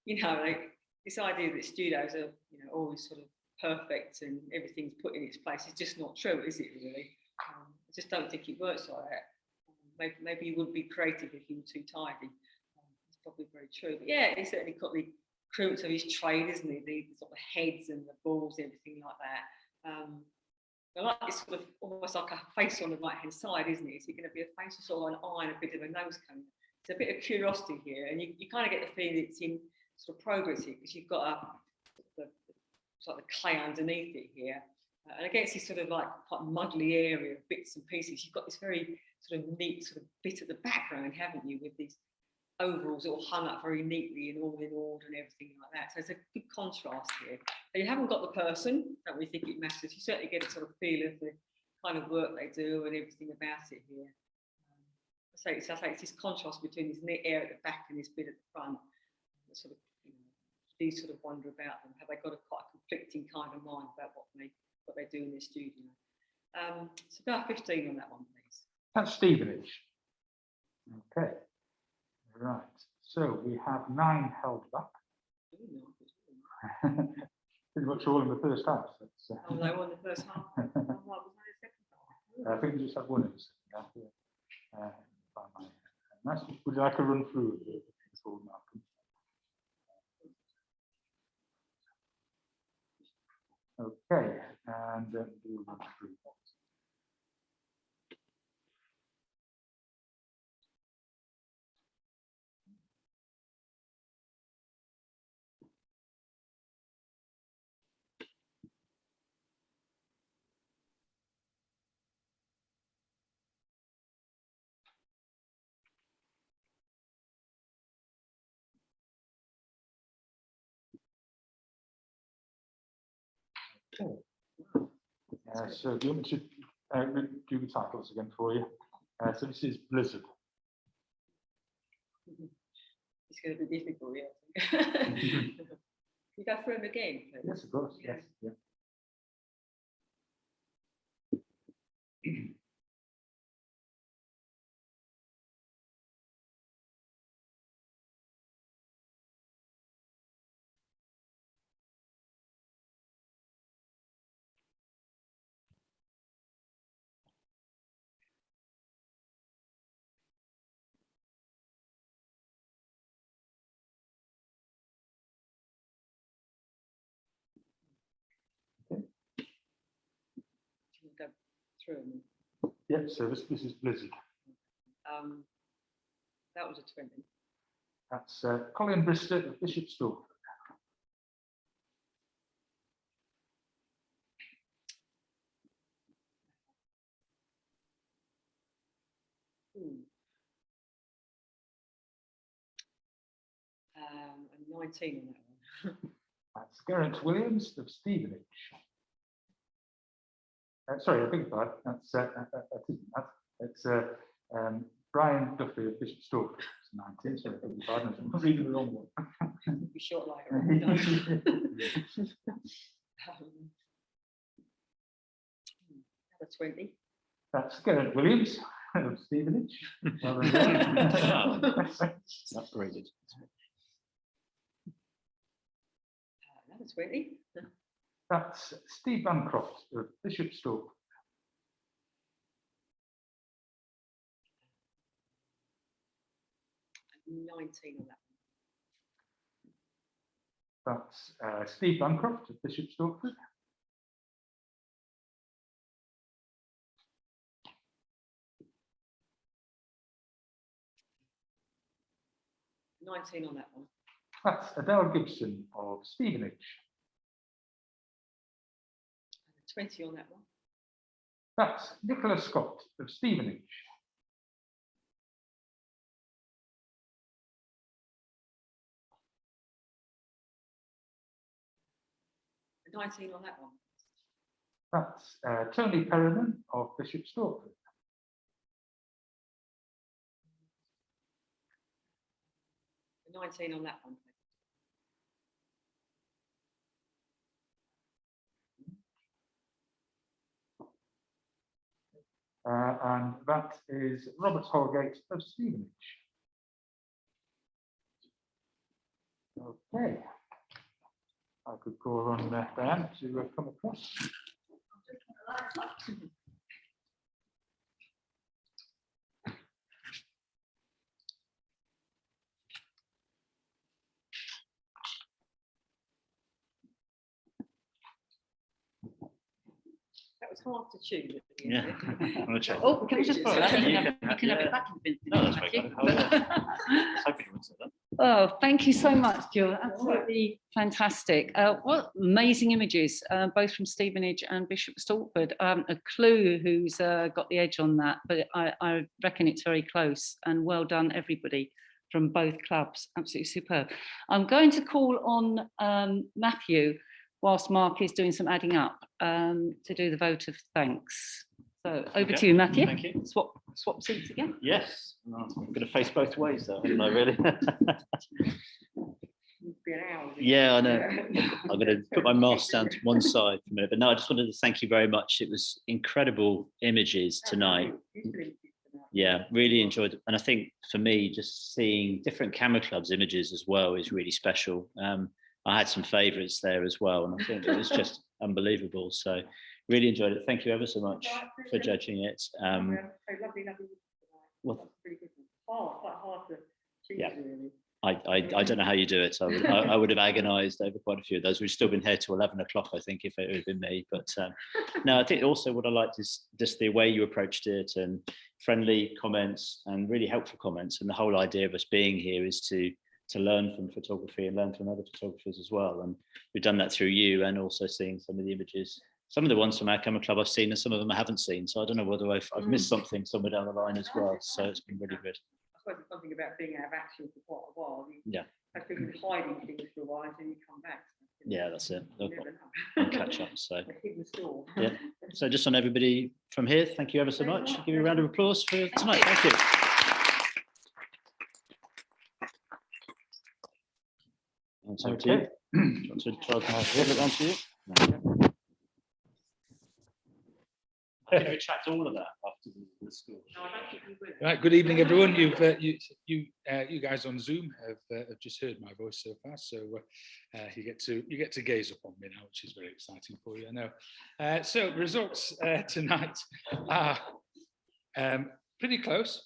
like this idea that studios are, always sort of perfect and everything's put in its place is just not true, is it really? I just don't think it works like that. Maybe you wouldn't be creative if you were too tidy. It's probably very true. But yeah, he's certainly got the crudeness of his trade, isn't he? The sort of heads and the balls, everything like that. I like this sort of almost like a face on the right hand side, isn't it? Is it going to be a face with sort of an eye and a bit of a nose cone? It's a bit of curiosity here, and you kind of get the feeling it's in sort of progress here because you've got it's like the clay underneath it here. And against this sort of like quite muddly area of bits and pieces, you've got this very sort of neat sort of bit at the background, haven't you, with these overalls all hung up very neatly and all in order and everything like that. So it's a good contrast here. And you haven't got the person, don't really think it matters. You certainly get a sort of feel of the kind of work they do and everything about it here. So it's this contrast between this neat area at the back and this bit at the front. Sort of, do sort of wonder about them. Have they got a quite conflicting kind of mind about what they do in their studio? So about 15 on that one, please. That's Stevenage. Okay. Right. So we have 9 held back. Pretty much all in the first half. Oh, they won the first half. Oh, what was that, the second half? I think we just had one in the second half. Yeah. Would you like a run through of the full mark? Okay, and then we'll run through that. So do you want me to do the titles again for you? So this is Blizzard. It's going to be difficult, yeah. Can you go through them again, please? Yes, of course. Yes. Yeah. go through them. Yep, so this is Blizzard. That was a 20. That's Colin Brister of Bishop Stortford. And 19 on that one. That's Geraint Williams of Stevenage. Sorry, I beg your pardon. That's that isn't that. It's Brian Duffy of Bishop Stortford. It's 19. Sorry, I beg your pardon. I'm reading the wrong one. Be short later on. Another 20. That's Geraint Williams of Stevenage. Upgraded. Another 20. That's Steve Bancroft of Bishop Stortford. And 19 on that That's Steve Bancroft of Bishop Stortford. one. 19 on that one. That's Adele Gibson of Stevenage. And 20 on that one. That's Nicola Scott of Stevenage. And 19 on that one. That's Tony Perriman of Bishop Stortford. And 19 on that one. And that is Robert Holgate of Stevenage. Okay. I could call on Diane to come across. That was hard to choose. At the Yeah. end. I'm gonna check. Oh, can we just borrow that? You You can have, can you can have yeah. it back in the bin. No, that's Matthew. very good. I was hoping you wouldn't say that. Oh, thank you so much, Jill. Absolutely fantastic. What amazing images, both from Stevenage and Bishop Stortford. A clue who's got the edge on that, but I reckon it's very close, and well done, everybody from both clubs. Absolutely superb. I'm going to call on Matthew whilst Mark is doing some adding up to do the vote of thanks. So over to you, Matthew. Thank you. Swap seats again. Yes. I'm going to face both ways, though, haven't I, really? It's been hours. Yeah, I know. I'm going to put my mask down to one side for a minute. But no, I just wanted to thank you very much. It was incredible images tonight. Yeah, really enjoyed it. And I think for me, just seeing different camera clubs images as well is really special. I had some favourites there as well, and I think it was just unbelievable. So really enjoyed it. Thank you ever so much for judging it. Well, Quite hard to choose, yeah. really. I don't know how you do it. I would have agonised over quite a few of those. We've still been here till 11 o'clock, I think, if it had been me. But no, I think also what I liked is just the way you approached it, and friendly comments and really helpful comments. And the whole idea of us being here is to learn from photography and learn from other photographers as well. And we've done that through you, and also seeing some of the images. Some of the ones from our camera club I've seen, and some of them I haven't seen. So I don't know whether I've missed something somewhere down the line as well. So it's been really good. I suppose it's something about being out of action for quite a while. Yeah. I've been hiding things for a while until you come back. Yeah, that's it. You They'll never know. catch up. So A hidden store. yeah. So just on everybody from here, thank you ever so much. Give you a round of applause for tonight. Thank you. And so to you. Do you want to try to give it round to you? I can retract all of that after the school. No, I don't think you will. Right, good evening, everyone. You guys on Zoom have just heard my voice so far, so you get to gaze upon me now, which is very exciting for you, I know. So results tonight are pretty close.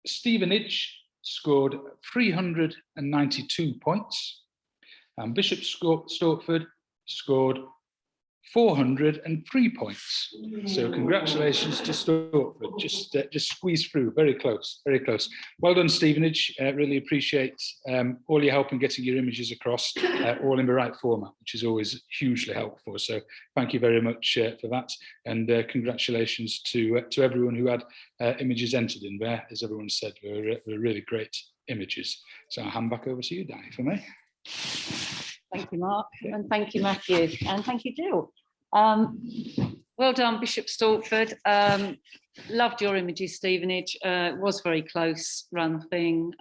Stevenage scored 392 points, and Bishop Stortford scored 403 points. So congratulations to Stortford, just squeezed through, very close, very close. Well done, Stevenage. Really appreciate all your help in getting your images across, all in the right format, which is always hugely helpful. So thank you very much for that, and congratulations to everyone who had images entered in there. As everyone said, were really great images. So I'll hand back over to you, Danny, for me. Thank you, Mark, and thank you, Matthew, and thank you, Jill. Well done, Bishop Stortford. Loved your images, Stevenage. It was very close run thing.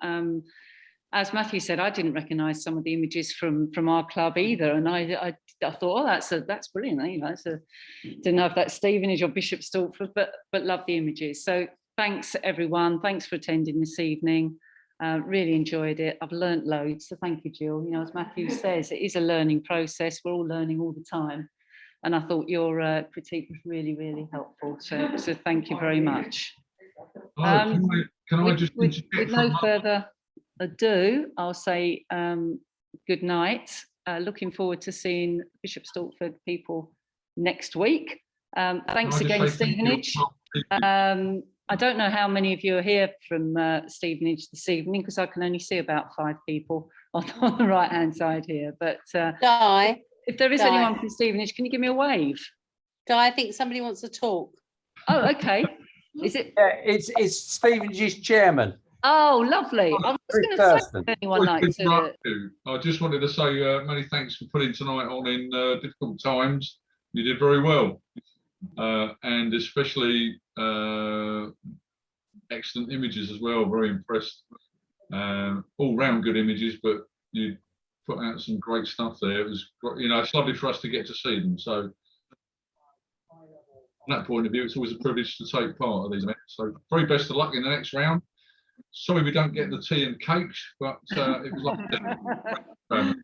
As Matthew said, I didn't recognise some of the images from our club either, and I thought, oh, that's brilliant. You know, didn't know if that's Stevenage or Bishop Stortford, but loved the images. So thanks everyone. Thanks for attending this evening. Really enjoyed it. I've learnt loads, so thank you, Jill. You know, as Matthew says, it is a learning process. We're all learning all the time, and I thought your critique was really, really helpful. So thank you very much. Can I just with no further ado, I'll say good night. Looking forward to seeing Bishop Stortford people next week. Thanks again, Stevenage. I don't know how many of you are here from Stevenage this evening, because I can only see about 5 people on the right-hand side here. But Guy, if there is anyone from Stevenage, can you give me a wave? Guy, I think somebody wants to talk. Oh, okay. Is it? Yeah, it's Stevenage's chairman. Oh, lovely. I was going to say, if anyone like to... I just wanted to say many thanks for putting tonight on in difficult times. You did very well. And especially excellent images as well. Very impressed. All round good images, but you put out some great stuff there. It was, you know, it's lovely for us to get to see them. So from that point of view, it's always a privilege to take part of these events. So very best of luck in the next round. Sorry we don't get the tea and cakes, but it was lovely.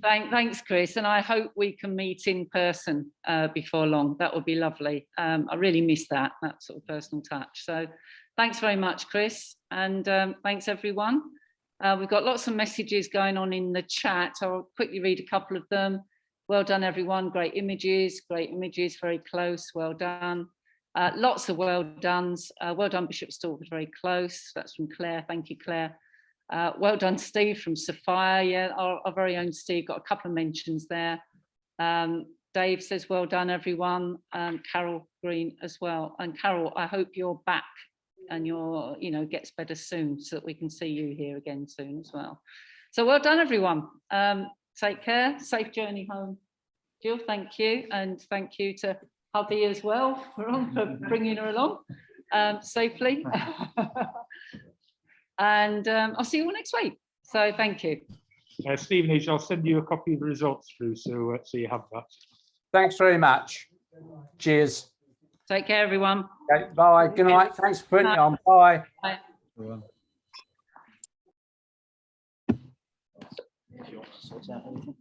Thanks, Chris, and I hope we can meet in person before long. That would be lovely. I really miss that sort of personal touch. So thanks very much, Chris, and thanks everyone. We've got lots of messages going on in the chat. I'll quickly read a couple of them. Well done, everyone. Great images, very close. Well done. Lots of well dones. Well done, Bishop Stortford, very close. That's from Claire. Thank you, Claire. Well done, Steve from Sophia. Yeah, our very own Steve, got a couple of mentions there. Dave says, well done, everyone. Carol Green as well. And Carol, I hope you're back and you're, you know, gets better soon so that we can see you here again soon as well. So well done, everyone. Take care, safe journey home. Jill, thank you. And thank you to hubby as well for bringing her along safely. And I'll see you all next week. So thank you. Stevenage, I'll send you a copy of the results through, so you have that. Thanks very much. Cheers. Take care, everyone. Okay, bye. Good night. Thanks for putting it on. Bye. Bye. If you want to sort out anything.